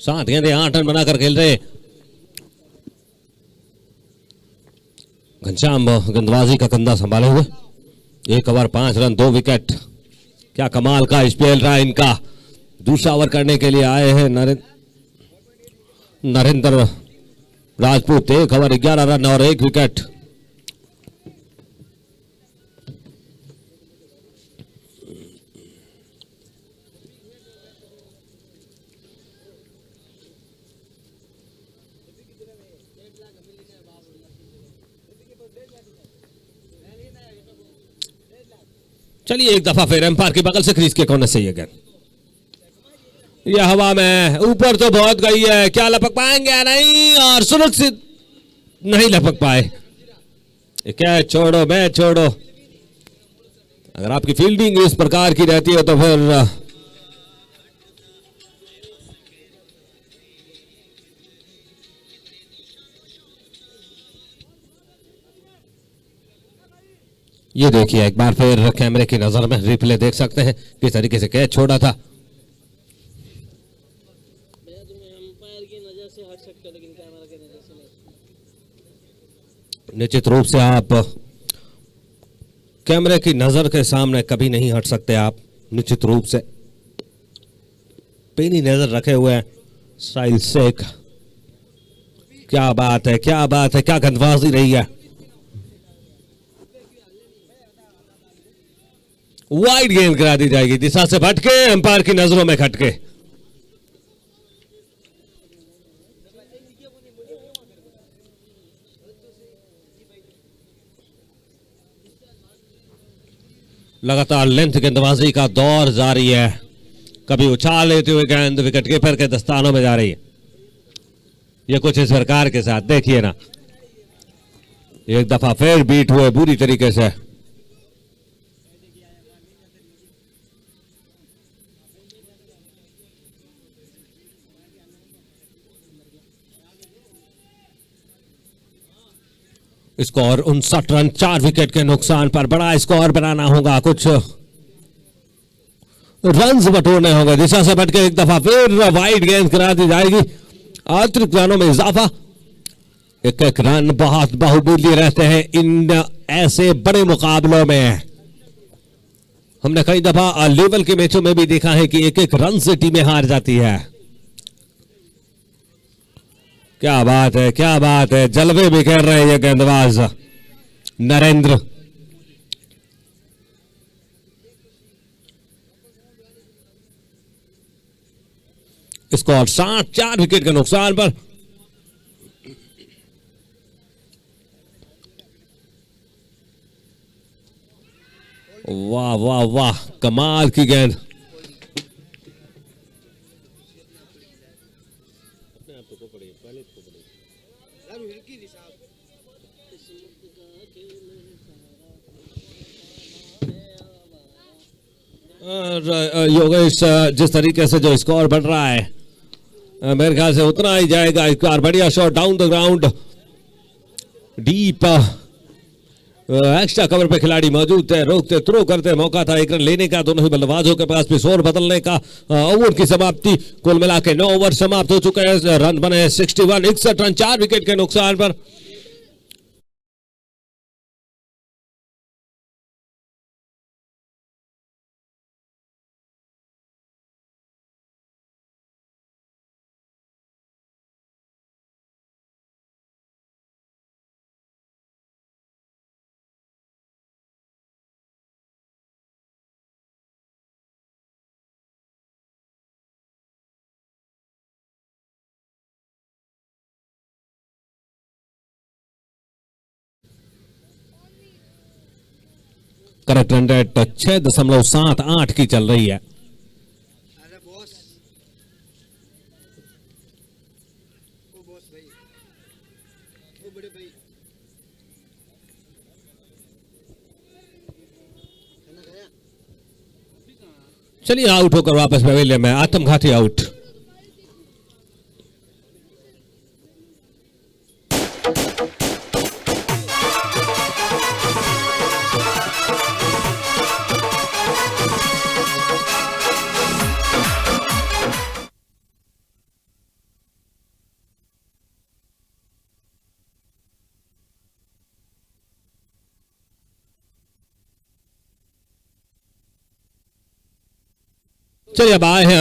[SPEAKER 4] 7 गेंदें 8 रन बनाकर खेल रहे। घनश्याम गेंदबाजी का कंधा संभाले हुए। 1 ओवर 5 रन 2 विकेट। क्या कमाल का स्पेल रहा इनका। दूसरा ओवर करने के लिए आए हैं नरेंद्र राजपूत। 1 ओवर 11 रन और 1 विकेट। चलिए एक दफा फिर एम्पायर के बगल से क्रीज के कोने से ये गेंद, यह हवा में ऊपर तो बहुत गई है, क्या लपक पाएंगे? नहीं, और सुरक्षित नहीं लपक पाए। क्या छोड़ो, मैं छोड़ो। अगर आपकी फील्डिंग इस प्रकार की रहती है तो फिर ये देखिए एक बार फिर कैमरे की नजर में रिप्ले देख सकते हैं किस तरीके से कैच छोड़ा था। निश्चित रूप से आप कैमरे की नजर के सामने कभी नहीं हट सकते। आप निश्चित रूप से पेनी नजर रखे हुए हैं साहिल शेख। क्या बात है, क्या बात है, क्या गेंदबाजी रही है। वाइड गेंद करा दी जाएगी, दिशा से भटके, अंपायर की नजरों में खटके। लगातार लेंथ गेंदबाजी का दौर जारी है, कभी उछाल लेते हुए गेंद विकेट कीपर के दस्तानों में जा रही है। ये कुछ इस प्रकार के साथ देखिए ना, एक दफा फिर बीट हुए बुरी तरीके से। स्कोर 59 रन, 4 विकेट के नुकसान पर बड़ा स्कोर बनाना होगा, कुछ रन्स बटोरने होंगे। दिशा से भटके एक दफा फिर वाइड गेंद करा दी जाएगी, अतिरिक्त रनों में इजाफा। एक एक रन बहुत बहुमूल्य रहते हैं इन ऐसे बड़े मुकाबलों में। हमने कई दफा लेवल के मैचों में भी देखा है कि एक एक रन से टीमें हार जाती है। क्या बात है, क्या बात है, जलवे बिखेर रहे हैं ये गेंदबाज नरेंद्र। स्कोर 60, 4 विकेट के नुकसान पर। वाह वाह वाह, कमाल की गेंद। योगेश, जिस तरीके से जो स्कोर बढ़ रहा है मेरे ख्याल से उतना ही जाएगा। एक बार बढ़िया shot down the ground, deep extra cover पे खिलाड़ी मौजूद थे, रोकते थ्रो करते, मौका था एक रन लेने का दोनों ही बल्लेबाजों के पास भी, शोर बदलने का। ओवर की समाप्ति, कुल मिला के 9 ओवर समाप्त हो चुके हैं। रन बने 61, 61 रन, 4 विकेट के नुकसान पर। करेक्ट रन रेट 6.78 की चल रही है। चलिए आउट होकर वापस पवेलियन में, आत्मघाती आउट। चलिए अब आए हैं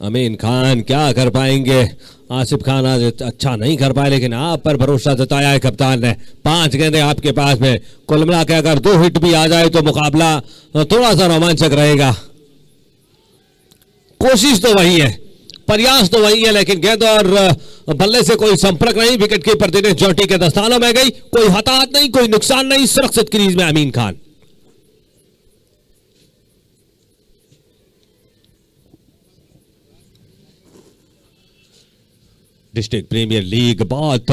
[SPEAKER 4] अमीन खान, क्या कर पाएंगे? आसिफ खान आज अच्छा नहीं कर पाए, लेकिन आप पर भरोसा जताया है कप्तान ने। 5 गेंदें आपके पास में, कुल मिला के अगर 2 हिट भी आ जाए तो मुकाबला थोड़ा सा रोमांचक रहेगा। कोशिश तो वही है, प्रयास तो वही है, लेकिन गेंद और बल्ले से कोई संपर्क नहीं। विकेट कीपर दिनेश जौटी के दस्तानों में गई, कोई हताहत नहीं, कोई नुकसान नहीं। सुरक्षित क्रीज में अमीन खान। डिस्ट्रिक्ट प्रीमियर लीग बहुत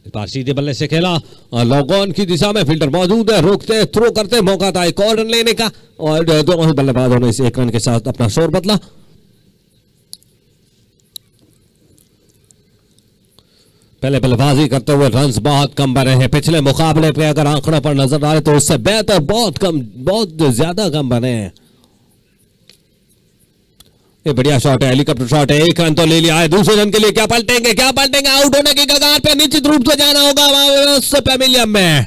[SPEAKER 4] इस बार सीधे बल्ले से खेला और लॉन्ग ऑन की दिशा में फील्डर मौजूद है, रोकते थ्रो करते, मौका था एक और रन लेने का और दोनों ही बल्लेबाजों ने इस एक रन के साथ अपना शोर बदला। पहले बल्लेबाजी करते हुए रन्स बहुत कम बने हैं, पिछले मुकाबले पे अगर आंकड़ों पर नजर डाले तो उससे बेहतर बहुत ज्यादा कम बने हैं। ये बढ़िया शॉट है, हेलीकॉप्टर शॉट है, एक रन तो ले लिया है, दूसरे रन के लिए क्या पलटेंगे, आउट होने की कगार पे निश्चित रूप से जाना होगा पेविलियन में,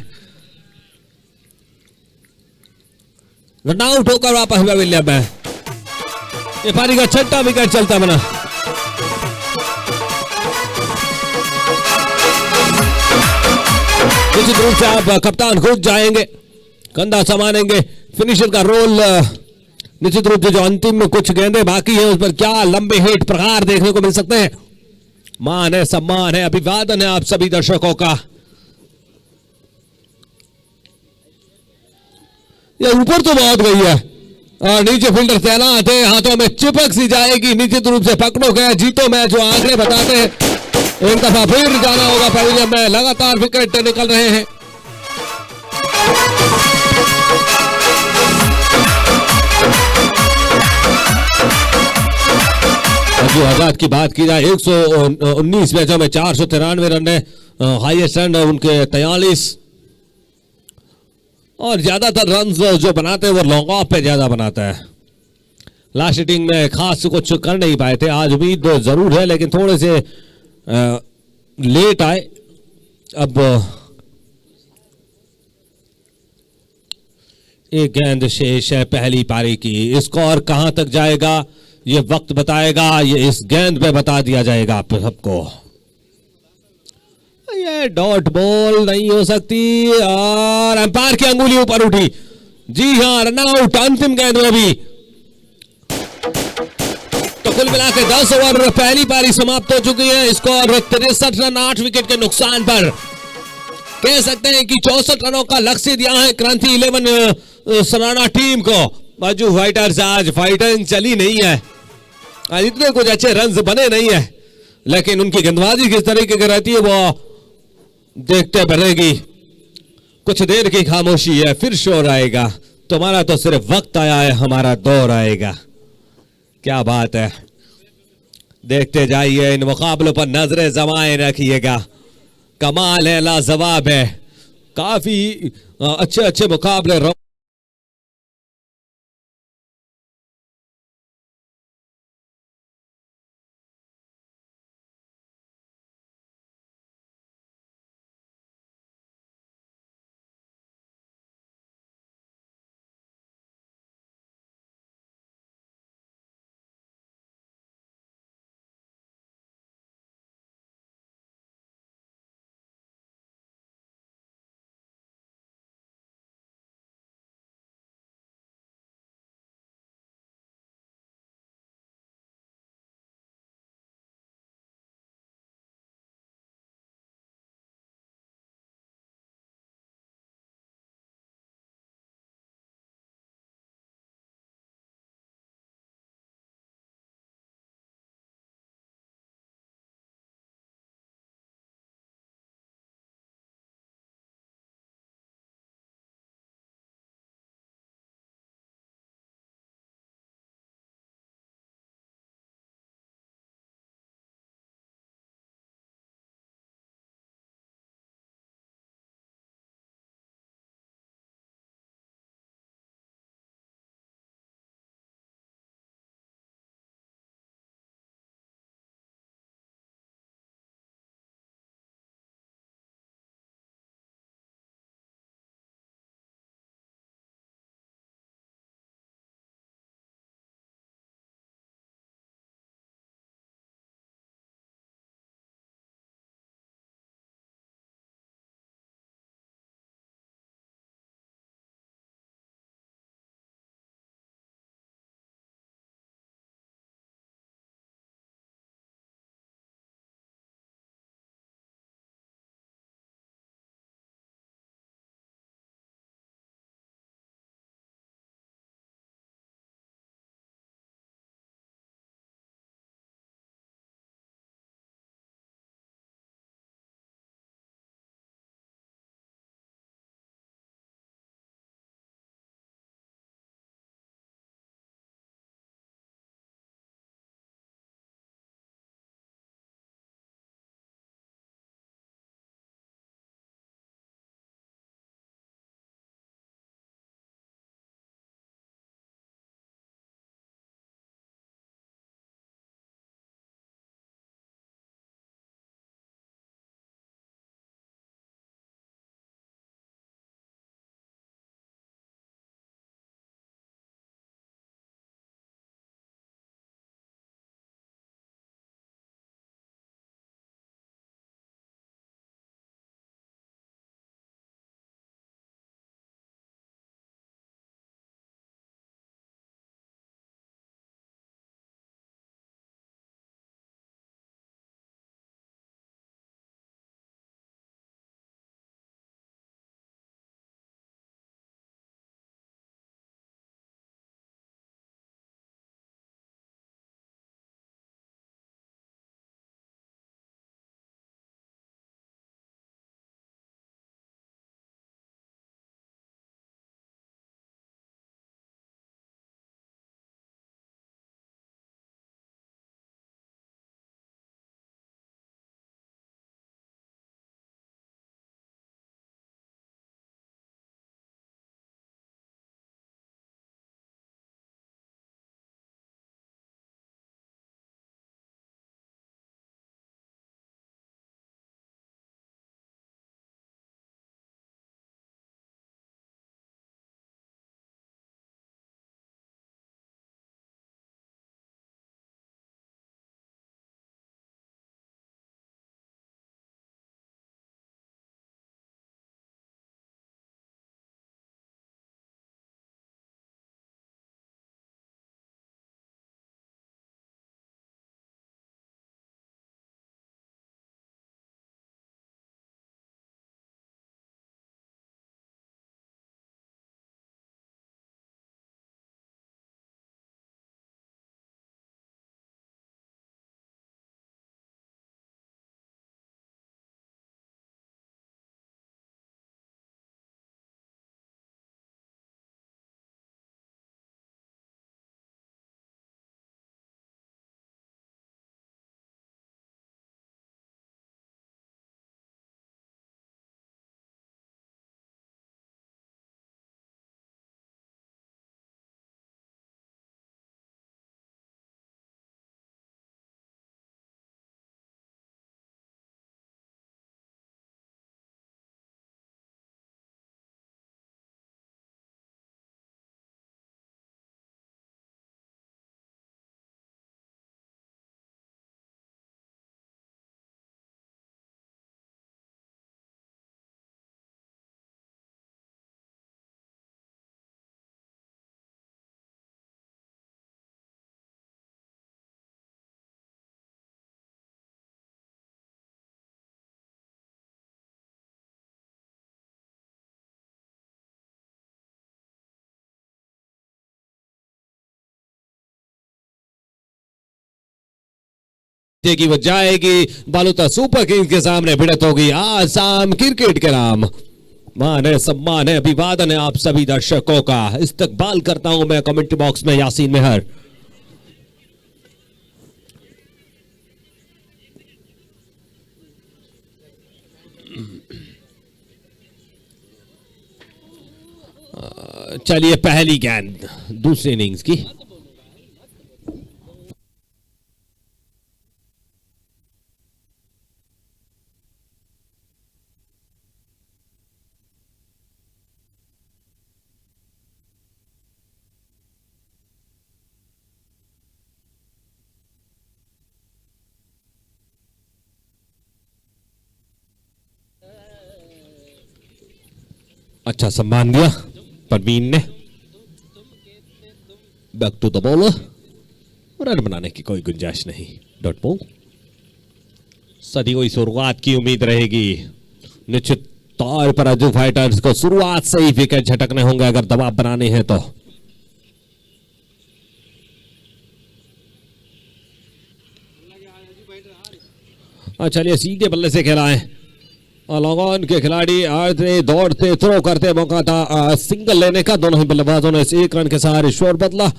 [SPEAKER 4] रन आउट होकर वापस पेविलियन में। ये पारी का छठा विकेट चलता बना। निश्चित रूप से आप कप्तान खुद जाएंगे, कंधा संभालेंगे, फिनिशर का रोल निश्चित रूप से जो अंतिम में कुछ गेंदें बाकी है उस पर क्या लंबे हिट प्रहार देखने को मिल सकते हैं। मान है, सम्मान है, अभिवादन है आप सभी दर्शकों का। ये ऊपर तो बहुत गई है और नीचे फील्डर तैनात है, हाथों में चिपक सी जाएगी, निश्चित रूप से पकड़ो गया जीतो मैच जो आंकड़े बताते हैं। एक दफा फिर जाना होगा पेविलियन में, लगातार विकेट निकल रहे हैं। जो आजाद की बात की जाए 119 मैचों में 493 रन है, हाईएस्ट रन है उनके 43 और ज्यादातर रन जो बनाते हैं वो लॉन्ग ऑफ पे ज्यादा बनाता है। लास्ट हिटिंग में खास कुछ कर नहीं पाए थे, आज उम्मीद जरूर है लेकिन थोड़े से लेट आए। अब एक गेंद शेष है पहली पारी की, स्कोर कहां तक जाएगा ये वक्त बताएगा, ये इस गेंद पे बता दिया जाएगा आप सबको। ये डॉट बॉल नहीं हो सकती और अंपायर की अंगुली ऊपर उठी। जी हां, रन आउट अंतिम गेंद में भी। तो कुल मिला के 10 ओवर पहली पारी समाप्त हो चुकी है, स्कोर 63 रन 8 विकेट के नुकसान पर। कह सकते हैं कि 64 रनों का लक्ष्य दिया है क्रांति 11 सराना टीम को। बाजू फाइटर्स आज फाइटिंग चली नहीं है, आज इतने कुछ अच्छे रन्स बने नहीं है, लेकिन उनकी गेंदबाजी किस तरीके की रहती है वो देखते बनेगी। कुछ देर की खामोशी है, फिर शोर आएगा। तुम्हारा तो सिर्फ वक्त आया है, हमारा दौर आएगा। क्या बात है, देखते जाइए, इन मुकाबलों पर नजरें जमाए रखिएगा। कमाल है, लाजवाब है, काफी अच्छे अच्छे मुकाबले की वो जाएगी बालूता सुपर किंग्स के सामने भिड़त होगी आसाम क्रिकेट के नाम। मान है, सम्मान है, अभिवादन है आप सभी दर्शकों का। इस्तकबाल करता हूं मैं कमेंट्री बॉक्स में यासीन मेहर। चलिए पहली गेंद दूसरी इनिंग्स की। अच्छा सम्मान दिया परवीन ने। Back to the bowler, run बनाने की कोई गुंजाइश नहीं। Dot ball. सदी की शुरुआत की उम्मीद रहेगी। निश्चित तौर पर अजू फाइटर्स को शुरुआत से ही विकेट झटकने होंगे अगर दबाव बनाने हैं तो। चलिए सीधे बल्ले से खेला है। लॉन्ग ऑन के खिलाड़ी आते दौड़ते थ्रो करते मौका था सिंगल लेने का। दोनों ही बल्लेबाजों ने इस एक रन के सहारे शोर बदला।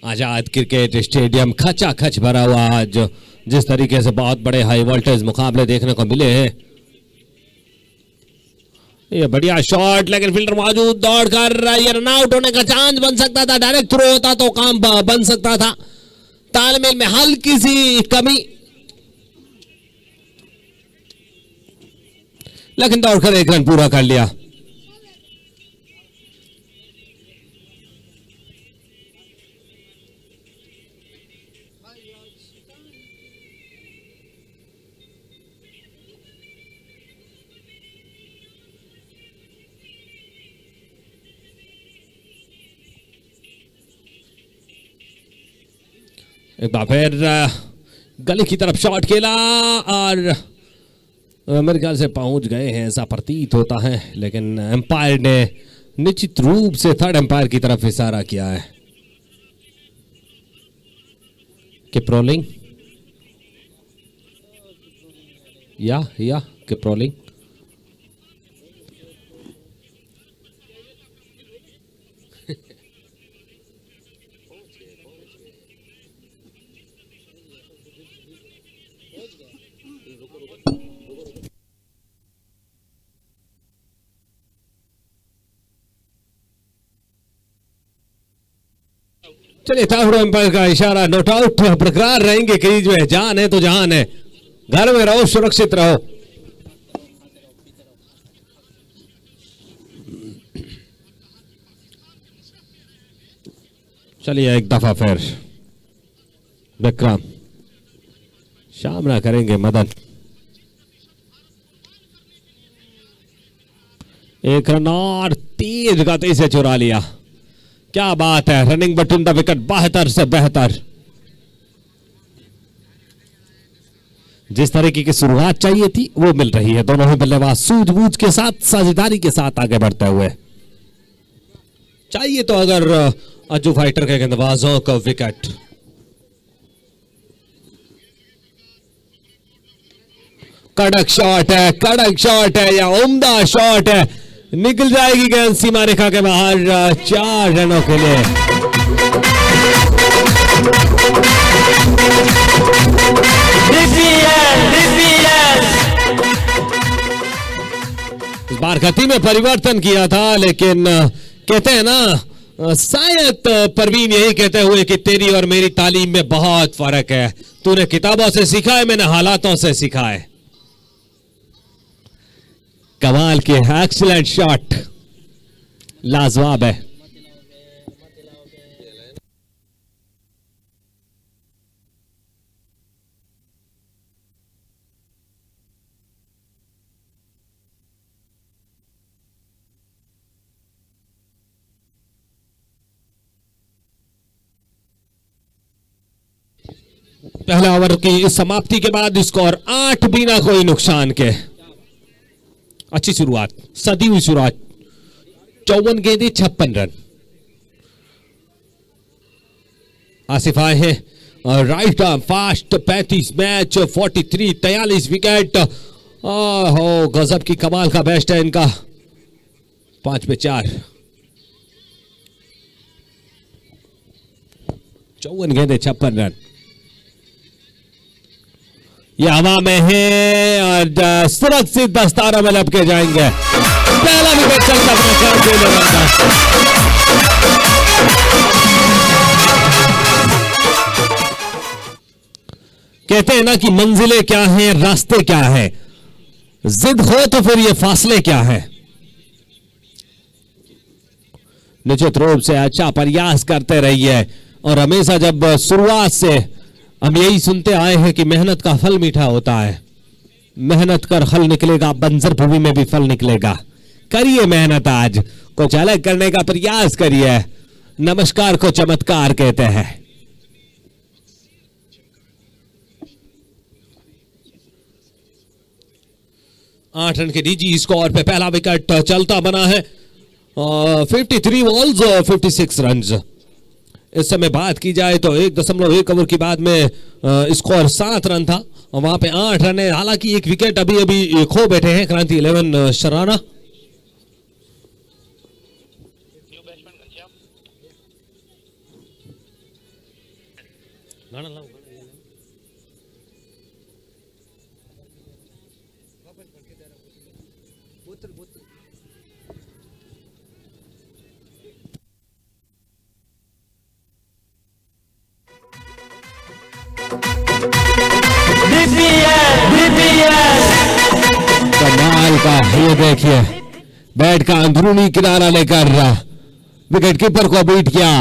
[SPEAKER 4] आजाद क्रिकेट स्टेडियम खचाखच भरा हुआ। आज जिस तरीके से बहुत बड़े हाई वोल्टेज मुकाबले देखने को मिले हैं। ये बढ़िया शॉट, लेकिन फील्डर मौजूद, दौड़कर ये रन आउट होने का चांस बन सकता था। डायरेक्ट थ्रो होता तो काम बन सकता था। तालमेल में हल्की सी कमी, लेकिन दौड़कर एक रन पूरा कर लिया। एक बार फिर गली की तरफ शॉट खेला और मेरे ख्याल से पहुंच गए हैं ऐसा प्रतीत होता है, लेकिन एम्पायर ने निश्चित रूप से थर्ड एम्पायर की तरफ इशारा किया है। किप्रोलिंग या किप्रोलिंग। चलिए ताहुड़ एम्पायर का इशारा, नोट आउट। बरकरार रहेंगे क्रीज में। जान है तो जहान है। घर में रहो, सुरक्षित रहो। चलिए एक दफा फिर विक्रम सामना करेंगे मदन। एक रन और तेज गति से चुरा लिया। क्या बात है, रनिंग बिटवीन द विकेट बेहतर से बेहतर। जिस तरीके की शुरुआत चाहिए थी वो मिल रही है। दोनों ही बल्लेबाज सूझबूझ के साथ, साझेदारी के साथ आगे बढ़ते हुए। चाहिए तो अगर अज्जू फाइटर के गेंदबाजों को विकेट। कड़क शॉट है या उम्दा शॉट है। निकल जाएगी गेंद सीमा रेखा के बाहर 4 रनों के लिए। इस बार गति में परिवर्तन किया था, लेकिन कहते हैं ना, शायद परवीन यही कहते हुए कि तेरी और मेरी तालीम में बहुत फर्क है। तूने किताबों से सीखा है, मैंने हालातों से सीखा है। कमाल के एक्सीलेंट शॉट, लाजवाब है। पहले ओवर की इस समाप्ति के बाद स्कोर 8 बिना कोई नुकसान के। अच्छी शुरुआत, सदी हुई शुरुआत। 54 गेंदें 56 रन। आसिफ आए हैं right arm fast 35 match 43 43 wicket. हो गजब की कमाल का बेस्ट है इनका। 5 पे 4। 54 गेंदें 56 रन। ये हवा में है और सुरक्षित दस्ताना में लपके जाएंगे। पहला विकेट चलता कहते हैं ना कि मंजिलें क्या हैं, रास्ते क्या है, जिद हो तो फिर ये फासले क्या है। निश्चित रूप से अच्छा प्रयास करते रहिए और हमेशा जब शुरुआत से हम यही सुनते आए हैं कि मेहनत का फल मीठा होता है। मेहनत कर फल निकलेगा, बंजर भूमि में भी फल निकलेगा। करिए मेहनत, आज कुछ अलग करने का प्रयास करिए। नमस्कार को चमत्कार कहते हैं। आठ रन के डीजी स्कोर पे पहला विकेट चलता बना है। 53 बॉल्स 56 रन। इस समय बात की जाए तो 1.1 ओवर की बाद में स्कोर 7 रन था और वहां पे 8 रन है। हालांकि एक विकेट अभी खो बैठे हैं क्रांति 11 शराना। कमाल का ये देखिए, बैट का अंदरूनी किनारा लेकर विकेट कीपर को बीट किया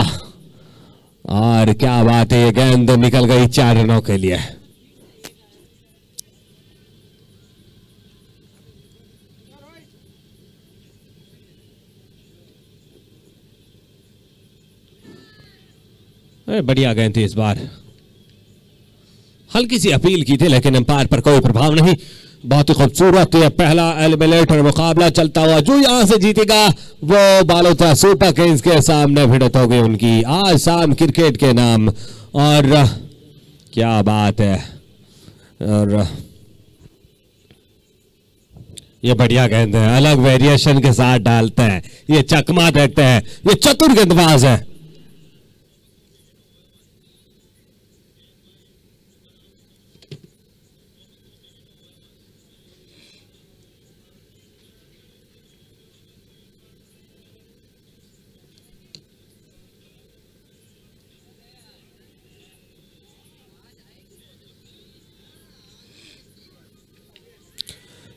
[SPEAKER 4] और क्या बात है, ये गेंद निकल गई 4 रनों के लिए। बढ़िया गेंद थी इस बार। हल्की सी अपील की थी लेकिन अंपायर पर कोई प्रभाव नहीं। बहुत ही खूबसूरत ये पहला एलिमिनेटर मुकाबला चलता हुआ। जो यहां से जीतेगा वो बालोतरा सुपर किंग्स के सामने भिड़त होगी उनकी आज शाम क्रिकेट के नाम। और क्या बात है, और ये बढ़िया गेंद है, अलग वेरिएशन के साथ डालते हैं, ये चकमा देते हैं, ये चतुर गेंदबाज है।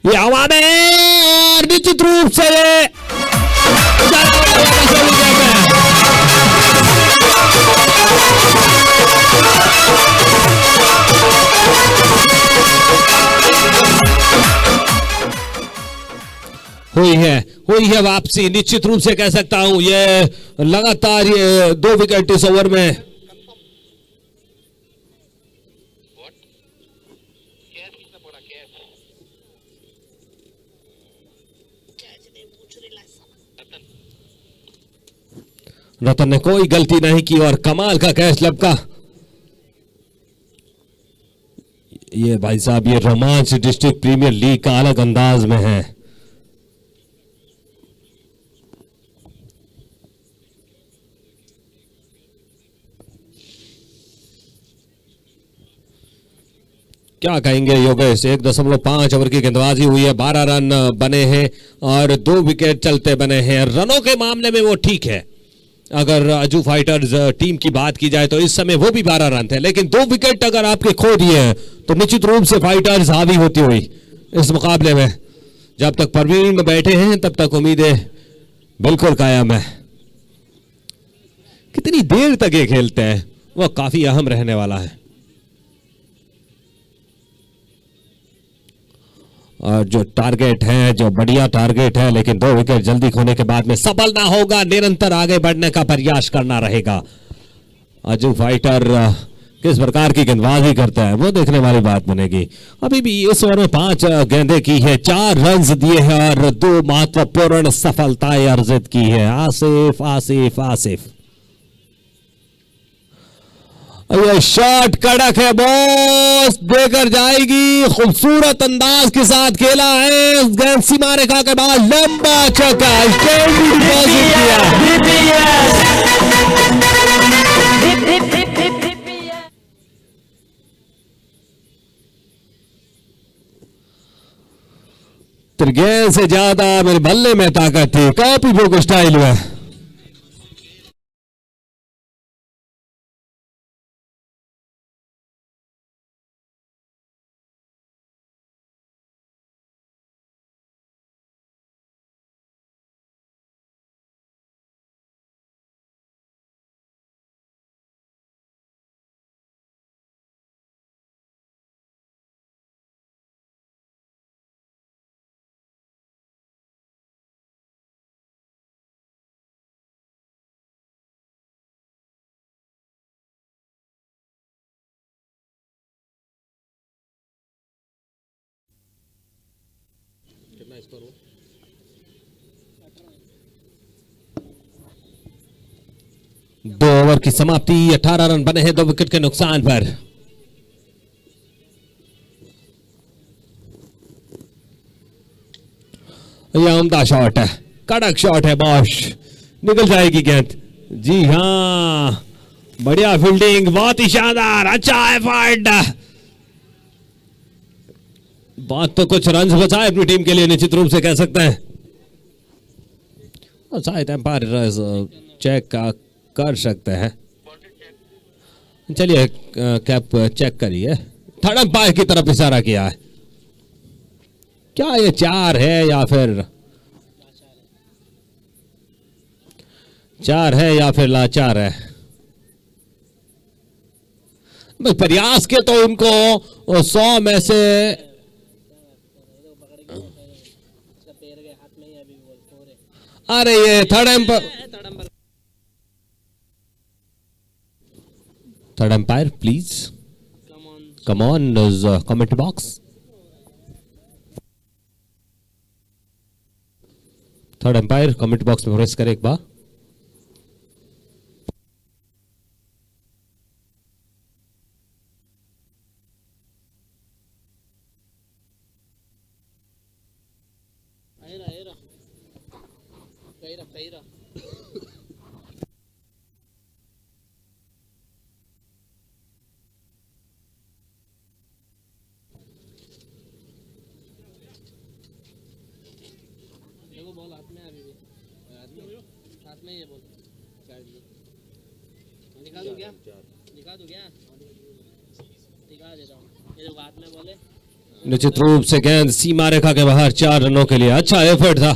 [SPEAKER 4] ये हवा में निश्चित रूप से हुई है वापसी। निश्चित रूप से कह सकता हूं ये लगातार ये 2 विकेट इस ओवर में। रतन ने कोई गलती नहीं की और कमाल का कैच लपका। ये भाई साहब ये रोमांच डिस्ट्रिक्ट प्रीमियर लीग का अलग अंदाज में है। क्या कहेंगे योगेश, 1.5 ओवर की गेंदबाजी हुई है, 12 रन बने हैं और 2 विकेट चलते बने हैं। रनों के मामले में वो ठीक है। अगर अजू फाइटर्स टीम की बात की जाए तो इस समय वो भी 12 रन थे, लेकिन 2 विकेट अगर आपके खो दिए हैं तो निश्चित रूप से फाइटर्स हावी होती हुई इस मुकाबले में। जब तक परवीन में बैठे हैं तब तक उम्मीदें बिल्कुल कायम है। कितनी देर तक ये खेलते हैं वो काफी अहम रहने वाला है। और जो टारगेट है, जो बढ़िया टारगेट है, लेकिन 2 विकेट जल्दी खोने के बाद में सफल ना होगा। निरंतर आगे बढ़ने का प्रयास करना रहेगा। अजू फाइटर किस प्रकार की गेंदबाजी करता है वो देखने वाली बात बनेगी। अभी भी इस ओवर में 5 गेंदें की है, 4 रन्स दिए हैं और 2 महत्वपूर्ण सफलताएं अर्जित की है। आसिफ आसिफ आसिफ, ये शॉट कड़क है बॉस, देकर जाएगी, खूबसूरत अंदाज के साथ खेला है, गेंद सीमा रेखा के बाद लंबा छक्का, गेंद से ज्यादा मेरे बल्ले में ताकत थी, कॉपी बुक स्टाइल में। दो ओवर की समाप्ति, 18 रन बने हैं 2 विकेट के नुकसान पर। यह उम्दा शॉट है, कड़क शॉट है बॉश, निकल जाएगी गेंद। जी हां, बढ़िया फील्डिंग, बहुत ही शानदार, अच्छा एफर्ट। बात तो कुछ रन बचाए अपनी टीम के लिए निश्चित रूप से कह सकते हैं। और शायद एम्पायर चेक कर सकते हैं। चलिए कैप चेक करिए। थर्ड अंपायर की तरफ इशारा किया है, क्या ये 4 है या फिर 4 है या फिर लाचार है? भाई प्रयास के तो उनको 100 में से अरे ये third umpire please come on comment box. Third umpire comment box में प्रेस करें एक बार। निश्चित रूप से गेंद सीमा रेखा के बाहर, 4 रनों के लिए अच्छा एफर्ट था।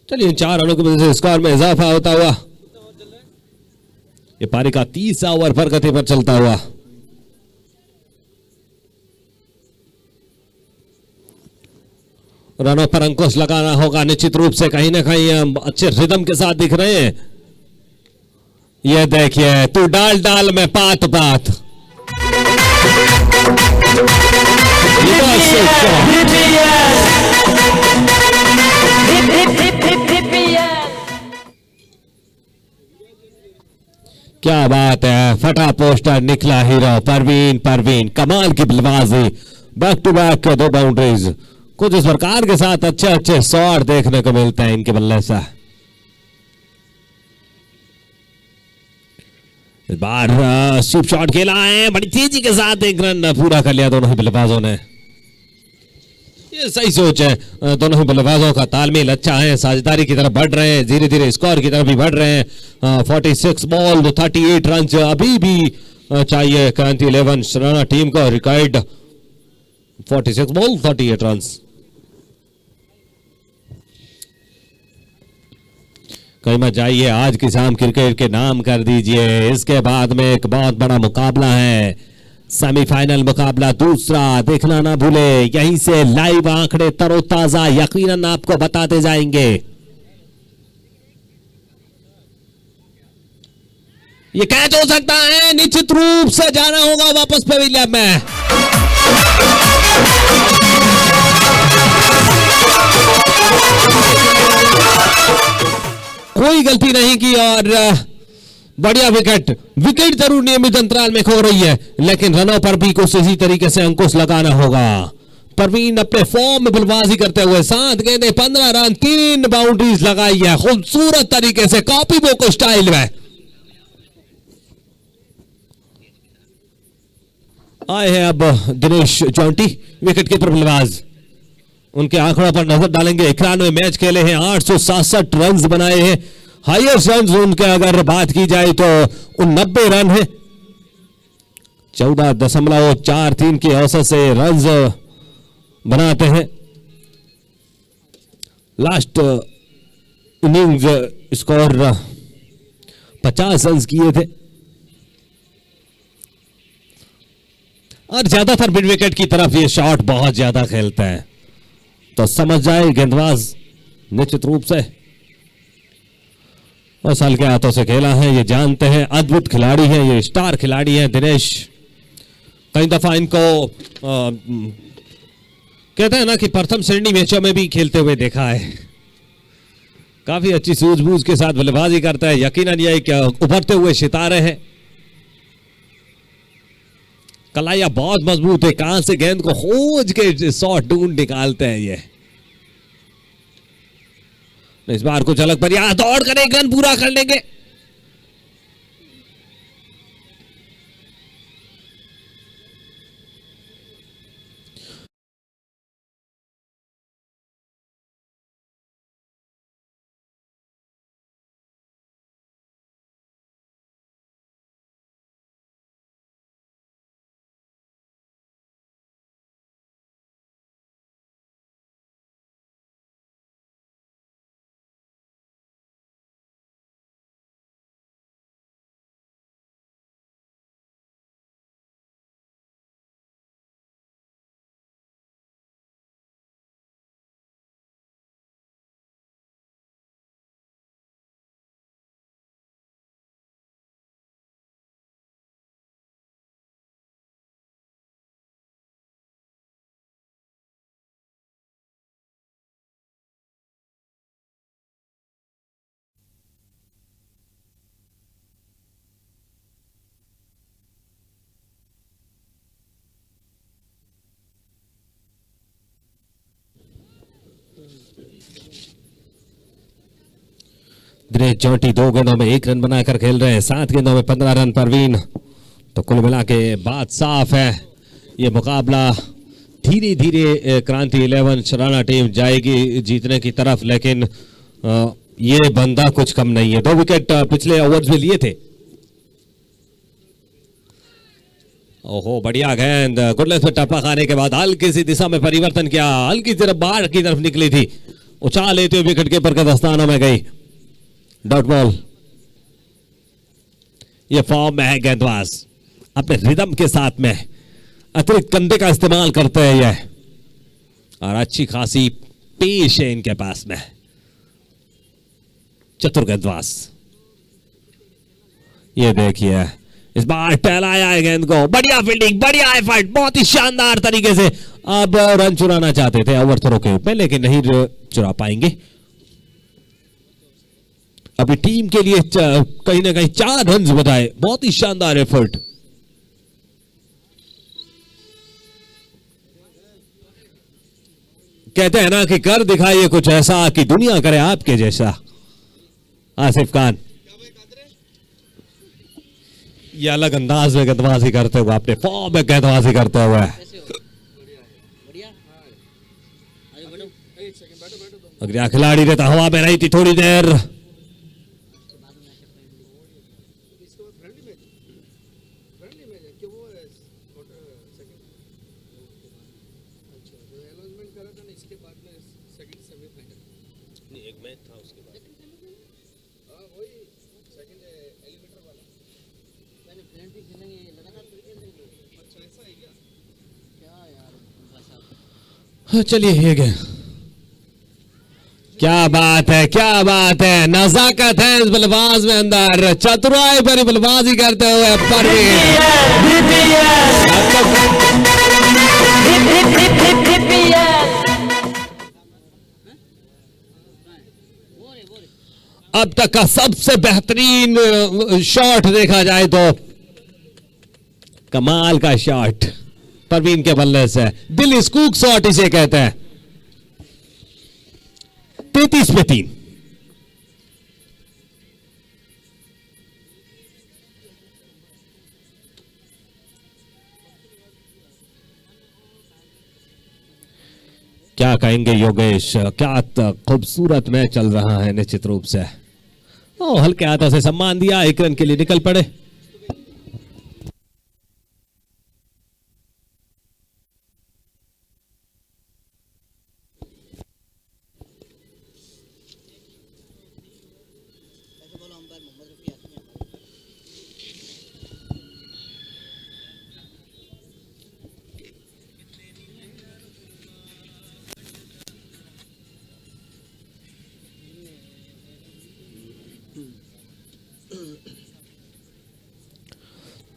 [SPEAKER 4] चलिए 4 रनों की वजह से स्कोर में इजाफा होता हुआ ये पारी का 30वां ओवर प्रगति पर चलता हुआ। रनों पर अंकुश लगाना होगा निश्चित रूप से, कहीं ना कहीं अच्छे रिदम के साथ दिख रहे हैं। ये देखिए, तू डाल डाल में पात पात, क्या बात है, फटा पोस्टर, निकला हीरो। परवीन कमाल की बल्लेबाजी, बैक टू बैक 2 बाउंड्रीज। कुछ इस प्रकार के साथ अच्छे शॉट देखने को मिलते हैं इनके बल्ले से। इस बार स्वीप शॉट खेला है, बड़ी तेजी के साथ 1 रन पूरा कर लिया दोनों ही बल्लेबाजों ने। ये सही सोच है, दोनों ही बल्लेबाजों का तालमेल अच्छा है, साझेदारी की तरफ बढ़ रहे हैं, धीरे धीरे स्कोर की तरफ भी बढ़ रहे हैं। 46 बॉल 38 रन अभी भी चाहिए क्रांति 11 रन टीम का रिकॉर्ड। 46 ball 38 run. कहीं मत जाइए, आज की शाम क्रिकेट के नाम कर दीजिए। इसके बाद में एक बहुत बड़ा मुकाबला है, सेमीफाइनल मुकाबला दूसरा, देखना ना भूले। यहीं से लाइव आंकड़े तरोताजा यकीनन आपको बताते जाएंगे। ये कैच हो सकता है, निश्चित रूप से जाना होगा वापस पवेलियन में। कोई गलती नहीं की और बढ़िया विकेट। विकेट जरूर नियमित अंतराल में खो रही है, लेकिन रनों पर भी कुछ इसी तरीके से अंकुश लगाना होगा। परवीन अपने फॉर्म में बल्लेबाजी करते हुए 7 गेंदें 15 रन 3 बाउंड्रीज लगाई है, खूबसूरत तरीके से कॉपी बुक स्टाइल में। आए हैं अब दिनेश जॉन्टी, विकेट कीपर बल्लेबाज। उनके आंकड़ों पर नजर डालेंगे। 91 मैच खेले हैं, 867 रन बनाए हैं। हाईएस्ट रन उनके अगर बात की जाए तो 90 रन है। 14.43 की औसत से रन बनाते हैं। लास्ट इनिंग्स स्कोर 50 रन किए थे और ज्यादातर मिड विकेट की तरफ ये शॉट बहुत ज्यादा खेलता है, तो समझ जाए गेंदबाज निश्चित रूप से उस हल्के हाथों से खेला है, ये जानते हैं। अद्भुत खिलाड़ी हैं, ये स्टार खिलाड़ी हैं दिनेश। कई दफा इनको कहते हैं ना कि प्रथम श्रेणी मैचों में भी खेलते हुए देखा है। काफी अच्छी सूझबूझ के साथ बल्लेबाजी करता है। यकीनन ये क्या उभरते हुए सितारे हैं। कलाइया बहुत मजबूत है, कहां से गेंद को खोज के शॉट ढूंढ निकालते हैं ये। इस बार कुछ अलग पर यहां दौड़ कर एक रन पूरा कर लेंगे। दिनेश जॉन्टी 2 गेंदों में 1 रन बनाकर खेल रहे हैं। 7 गेंदों में 15 रन परवीन। तो कुल मिला के बात साफ है, ये मुकाबला धीरे धीरे क्रांति 11 शराना टीम जाएगी जीतने की तरफ, लेकिन ये बंदा कुछ कम नहीं है। 2 विकेट पिछले ओवर्स में लिए थे। ओहो बढ़िया गेंद, गुडलेस में टप्पा खाने के बाद हल्की सी दिशा में परिवर्तन किया, हल्की तरफ बाहर की तरफ निकली थी, उछाल लेते हुए विकेट कीपर के दस्तानों में गई। Dot ball. ये फॉर्म में है गेंदबाज, अपने रिदम के साथ में अतिरिक्त कंधे का इस्तेमाल करते हैं ये, और अच्छी खासी पेश है इनके पास में। चतुर गेंदबाज। ये देखिए इस बार टहलाया है गेंद को, बढ़िया फील्डिंग, बढ़िया एफर्ट, बहुत ही शानदार तरीके से। अब रन चुराना चाहते थे ओवर थ्रो के ऊपर, लेकिन नहीं चुरा पाएंगे। अभी टीम के लिए कहीं ना कहीं 4 रन बताए, बहुत ही शानदार एफर्ट। कहते हैं ना कि कर दिखाइए कुछ ऐसा कि दुनिया करे आपके जैसा। आसिफ खान ये अलग अंदाज में गेंदबाजी करते हुए, अपने फॉर्म में गेंदबाजी करते हुए। अगला खिलाड़ी रहता हवा में रही थी थोड़ी देर। चलिए ये गए क्या बात है, क्या बात है, नजाकत है इस बल्लेबाज में अंदर, चतुराई भरी बल्लेबाजी करते हुए अब तक का सबसे बेहतरीन शॉट देखा जाए तो कमाल का शॉट परवीन के बल्ले से, दिल स्कूक शॉट इसे कहते हैं। 33 पे 3। क्या कहेंगे योगेश, क्या खूबसूरत मैच चल रहा है निश्चित रूप से। हल्के हाथों से सम्मान दिया, 1 रन के लिए निकल पड़े।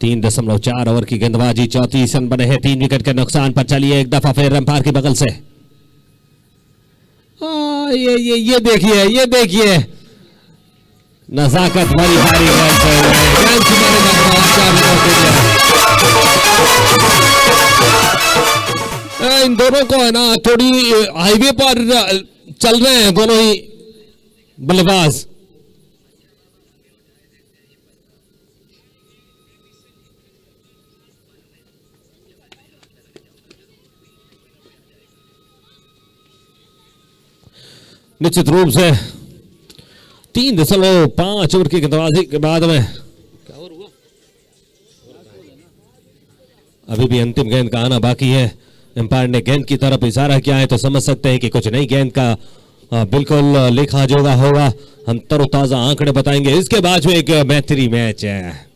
[SPEAKER 4] तीन 3.4 ओवर की गेंदबाजी, 34 रन बने हैं, 3 विकेट के नुकसान पर। चलिए एक दफा फिर अंपायर की बगल से ये देखिए, ये देखिए नजाकत भरी भारी इन दोनों को है ना, थोड़ी हाईवे पर चल रहे हैं दोनों ही बल्लेबाज। निश्चित रूप से 3.5 ओवर की गेंदबाजी के बाद में क्या हुआ, अभी भी अंतिम गेंद का आना बाकी है। एम्पायर ने गेंद की तरफ इशारा किया है तो समझ सकते हैं कि कुछ नई गेंद का बिल्कुल लेखा जोगा होगा। हम तरोताजा आंकड़े बताएंगे। इसके बाद में एक बेहतरीन मैच है।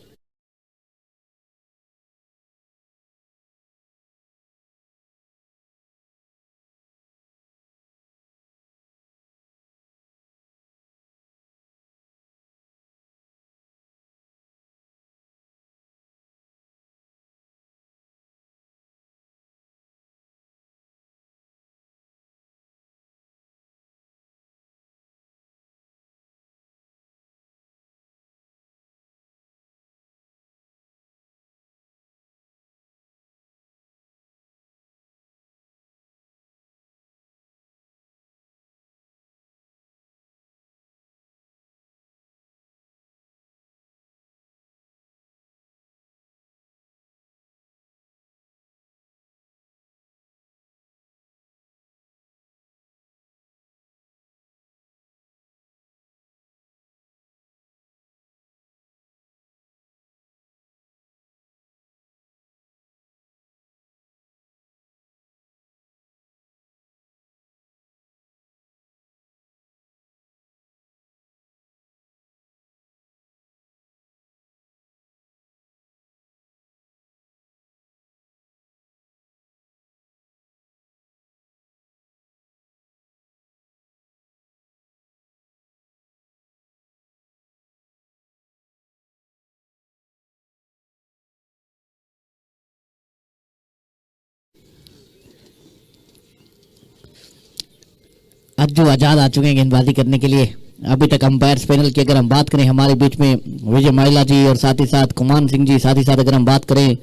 [SPEAKER 1] अज्जू आजाद आ चुके हैं गेंदबाजी करने के लिए। अभी तक अंपायर पैनल की अगर हम बात करें, हमारे बीच में विजय माइला जी और साथ ही साथ कुमान सिंह जी, साथ ही साथ अगर हम बात करें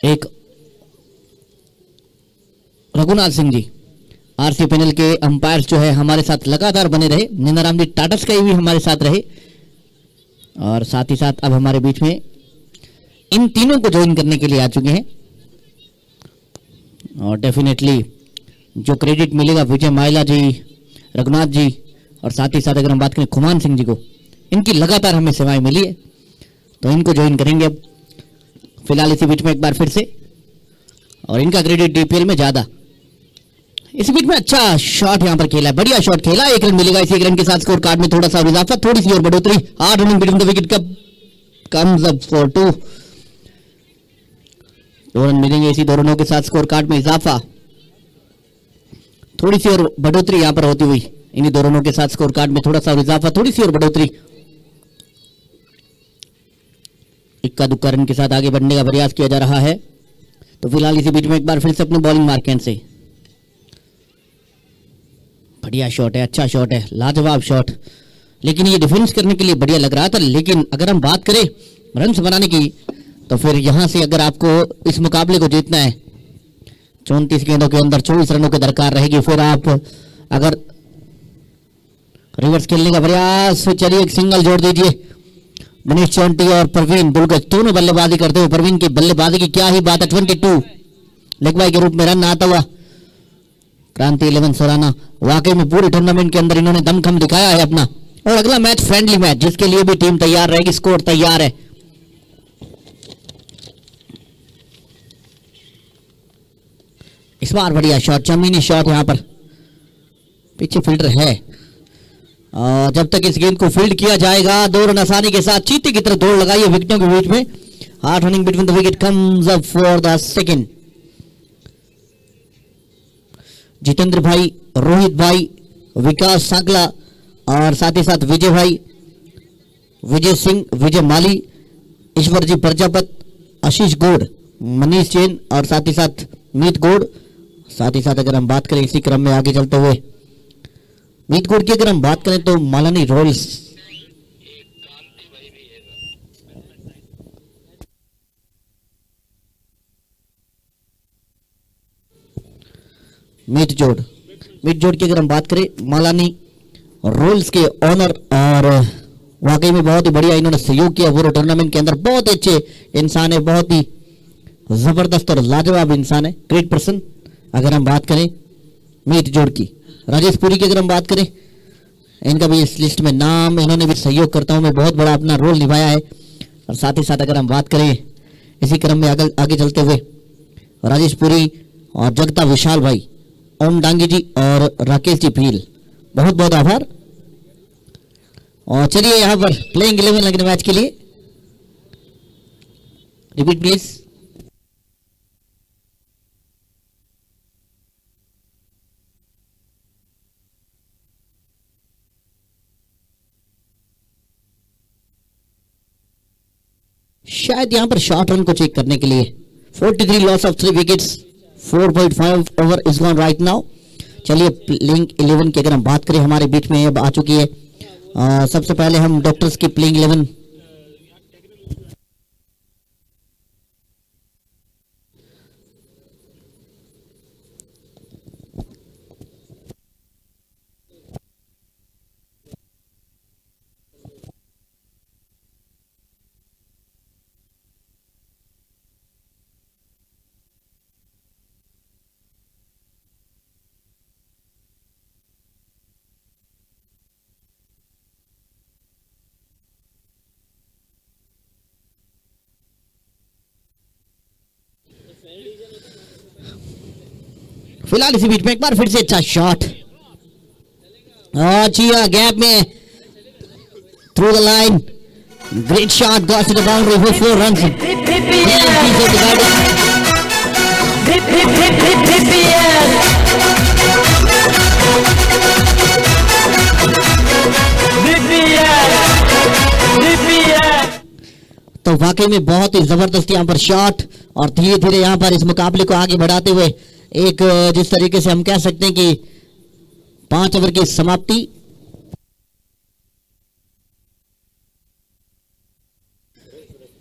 [SPEAKER 1] एक रघुनाथ सिंह जी, आरसी पैनल के अंपायर जो है हमारे साथ लगातार बने रहे। निनाराम जी टाटस का भी हमारे साथ रहे और साथ ही साथ अब हमारे बीच में इन तीनों को ज्वाइन करने के लिए आ चुके हैं। और डेफिनेटली जो क्रेडिट मिलेगा विजय माइला जी, रघुनाथ जी और साथ ही साथ अगर हम बात करें खुमान सिंह जी को, इनकी लगातार हमें सेवाएं मिली है तो इनको ज्वाइन करेंगे अब फिलहाल इसी बीच में एक बार फिर से। और इनका क्रेडिट डीपीएल में ज्यादा। इसी बीच में अच्छा शॉट यहां पर खेला है, बढ़िया शॉट खेला, 1 रन मिलेगा। इसी 1 रन के साथ स्कोर कार्ड में थोड़ा सा इजाफा, थोड़ी सी और बढ़ोतरी। 8 running between the wicket comes up for 2 run मिलेंगे इसी 2 रनों के साथ स्कोर कार्ड में इजाफा। थोड़ी सी और बढ़ोतरी यहां पर होती हुई इन्हीं दो रनों के साथ स्कोर कार्ड में थोड़ा सा इजाफा, थोड़ी सी और बढ़ोतरी। इक्का दुक्का रन के साथ आगे बढ़ने का प्रयास किया जा रहा है। तो फिलहाल इसी बीच में एक बार फिर से अपने बॉलिंग मार्केट से बढ़िया शॉट है, अच्छा शॉट है, लाजवाब शॉट, लेकिन ये डिफेंस करने के लिए बढ़िया लग रहा था। लेकिन अगर हम बात करें रन्स बनाने की तो फिर यहां से अगर आपको इस मुकाबले को जीतना है 34 गेंदों के अंदर 24 रनों की दरकार रहेगी। फिर आप अगर रिवर्स खेलने का प्रयास, चलिए एक सिंगल जोड़ दीजिए। मनीष चौंटी और परवीन दुलगज दोनों बल्लेबाजी करते हुए, परवीन की बल्लेबाजी की क्या ही बात है। 22 लेग बाई के रूप में रन आता हुआ क्रांति 11 सोराना, वाकई में पूरे टूर्नामेंट के अंदर इन्होंने दमखम दिखाया है अपना। और अगला मैच फ्रेंडली मैच जिसके लिए भी टीम तैयार रहेगी, स्कोर तैयार है। इस बार बढ़िया शॉट, जमीनी शॉट, यहां पर पीछे फील्डर है। जब तक इस गेंद को फील्ड किया जाएगा 2 रन आसानी के साथ चीते की तरह दौड़ लगाई है विकेटों के बीच में। Hard running between the wicket comes up for the second. Jitendra भाई, रोहित भाई, विकास सांगला और साथ ही साथ विजय भाई, विजय सिंह, विजय माली, ईश्वर जी प्रजापत, आशीष गौड़, मनीष जैन और साथ ही साथ मीत गौड़। साथ ही साथ अगर हम बात करें इसी क्रम में आगे चलते हुए मीत गौड़ की अगर हम बात करें तो मालानी रॉयल्स, मीत जोड़ की अगर हम बात करें मालानी रॉयल्स के ऑनर, और वाकई में बहुत ही बढ़िया इन्होंने सहयोग किया पूरे टूर्नामेंट के अंदर। बहुत अच्छे इंसान है, बहुत ही जबरदस्त और लाजवाब इंसान है, ग्रेट पर्सन। अगर हम बात करें मीत जोड़ की, राजेश पुरी की अगर हम बात करें, इनका भी इस लिस्ट में नाम, इन्होंने भी सहयोगकर्ताओं में बहुत बड़ा अपना रोल निभाया है। और साथ ही साथ अगर हम बात करें इसी क्रम में आगे चलते हुए राजेश पुरी और जगता विशाल भाई, ओम डांगी जी और राकेश जी भील, बहुत बहुत आभार। और चलिए यहां पर प्लेइंग 11 लगने मैच के लिए, रिपीट प्लीज। शायद यहां पर शॉर्ट रन को चेक करने के लिए 43 loss of 3 wickets, 4.5 over is gone right now. चलिए प्लेइंग 11 की अगर हम बात करें हमारे बीच में अब आ चुकी है। सबसे पहले हम डॉक्टर्स की प्लेइंग 11 फिलहाल इसी बीच में एक बार फिर से अच्छा शॉट, चिया गैप में through the line, great shot, goes to the boundary for 4 runs. तो वाकई में बहुत ही जबरदस्त यहां पर शॉट, और धीरे धीरे यहां पर इस मुकाबले को आगे बढ़ाते हुए एक जिस तरीके से हम कह सकते हैं कि 5 ओवर की समाप्ति,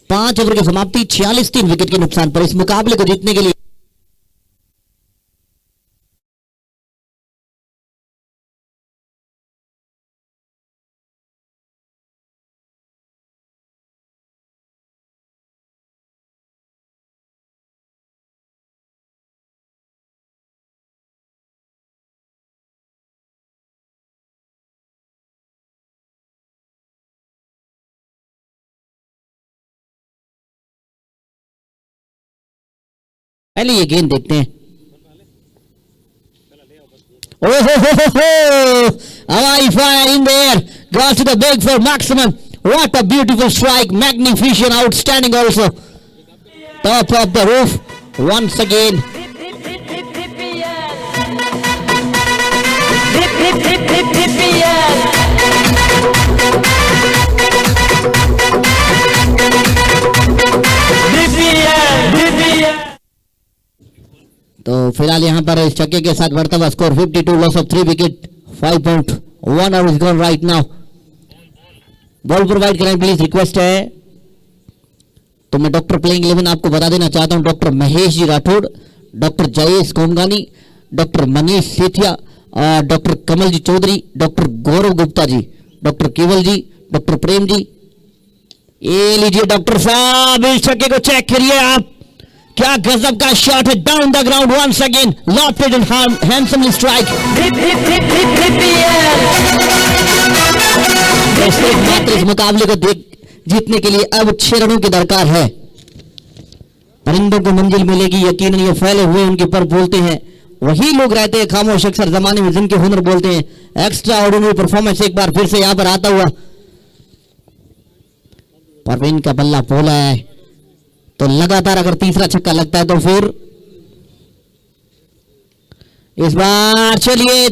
[SPEAKER 1] 5 ओवर की समाप्ति 46 3 विकेट के नुकसान पर इस मुकाबले को जीतने के लिए पहले ये गेंद देखते हैं। हवाई fire in their, goes to the big for maximum. What a beautiful strike, magnificent, outstanding also. Top of the roof once again. तो फिलहाल यहाँ पर इस छक्के के साथ बढ़ता हुआ score 52, loss of 3 wicket, 5.1 our is gone right now. Ball provide करें प्लीज, रिक्वेस्ट है। तो मैं डॉक्टर प्लेइंग 11 आपको बता देना चाहता हूं। Doctor Mahesh ji Rathore, doctor Jayesh Gomgani, doctor Manish Sethia, doctor Kamal ji Chaudhary, doctor Gaurav Gupta ji, doctor Keval ji, doctor Prem ji. ये लीजिए डॉक्टर साहब, इस छक्के को चेक करिए आप, क्या गजब का शॉट है, down the ground once again, lofted and handsomely strike. मात्र इस मुकाबले को जीतने के लिए अब 6 रनों की दरकार है। परिंदों को मंजिल मिलेगी, यकीनन ये फैले हुए उनके पर बोलते हैं वही लोग रहते हैं खामोश अक्सर जमाने में जिनके हुनर बोलते हैं। एक्स्ट्रा ऑर्डिनरी परफॉर्मेंस एक बार फिर से यहां पर आता हुआ। परवीन का बल्ला पोला है, तो लगातार अगर तीसरा छक्का लगता है तो फिर इस बार चलिए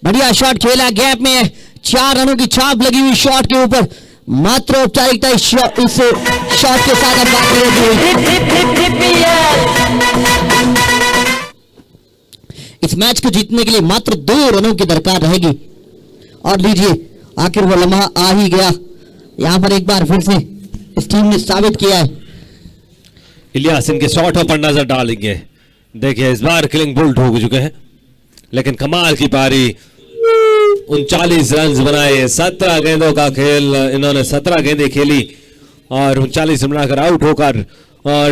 [SPEAKER 1] बढ़िया शॉट खेला, गैप में 4 रनों की छाप लगी हुई शॉट के ऊपर। मात्र औपचारिकता इस शॉट के साथ अब बात इस मैच को जीतने के लिए मात्र 2 रनों की दरकार रहेगी। और लीजिए आखिर वो लम्हा आ ही गया। यहां पर एक बार फिर से इस टीम ने साबित किया है।
[SPEAKER 4] इलियास इनके शॉटों पर नजर डालेंगे। देखिए इस बार किलिंग बुल ठोक चुके हैं, लेकिन कमाल की पारी, 39 रन बनाए, 17 गेंदों का खेल, इन्होंने 17 गेंदें खेली और 39 रन बनाकर आउट होकर, और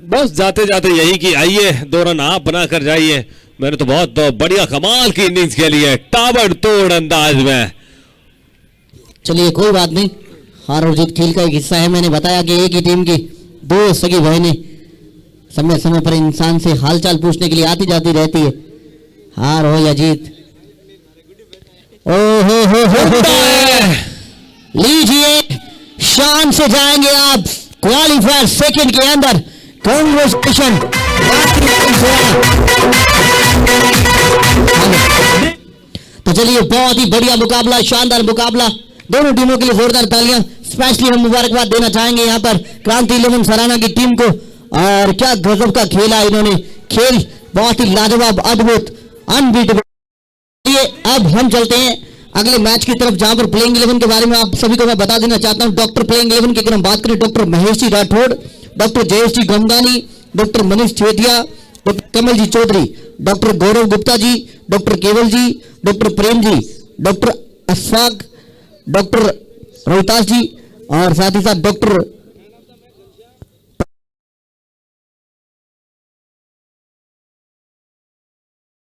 [SPEAKER 4] बस जाते जाते यही कि आइए 2 रन आप बनाकर जाइए। मैंने तो बहुत बढ़िया कमाल की इनिंग्स खेली है, ताबड़तोड़ अंदाज में।
[SPEAKER 1] चलिए कोई बात नहीं, हार और जीत खेल का एक हिस्सा है। मैंने बताया कि एक ही टीम की 2 सगी बहनें समय समय पर इंसान से हालचाल पूछने के लिए आती जाती रहती है, हार हो या जीत। हो लीजिए शान से जाएंगे आप क्वालिफायर सेकंड के अंदर। कांग्रेचुलेशन। तो चलिए बहुत ही बढ़िया मुकाबला, शानदार मुकाबला, दोनों टीमों के लिए जोरदार तालियां। स्पेशली हम मुबारकबाद देना चाहेंगे यहाँ पर क्रांति 11 सराना की टीम को। और क्या गजब का खेला इन्होंने, खेल बहुत ही लाजवाब, अद्भुत, अनबीटेबल। अब हम चलते हैं अगले मैच की तरफ, जहां पर प्लेइंग 11 के बारे में आप सभी को मैं बता देना चाहता हूं। डॉक्टर प्लेइंग 11 की अगर हम बात करें, डॉक्टर महेश जी राठौड़, डॉक्टर जयेश जी गोमगानी, doctor Manish Sethia, doctor Kamal ji Chaudhary, doctor Gaurav Gupta ji, doctor Keval ji, doctor Prem ji, doctor Ashfaq, doctor Rohitas जी, और साथ ही साथ डॉक्टर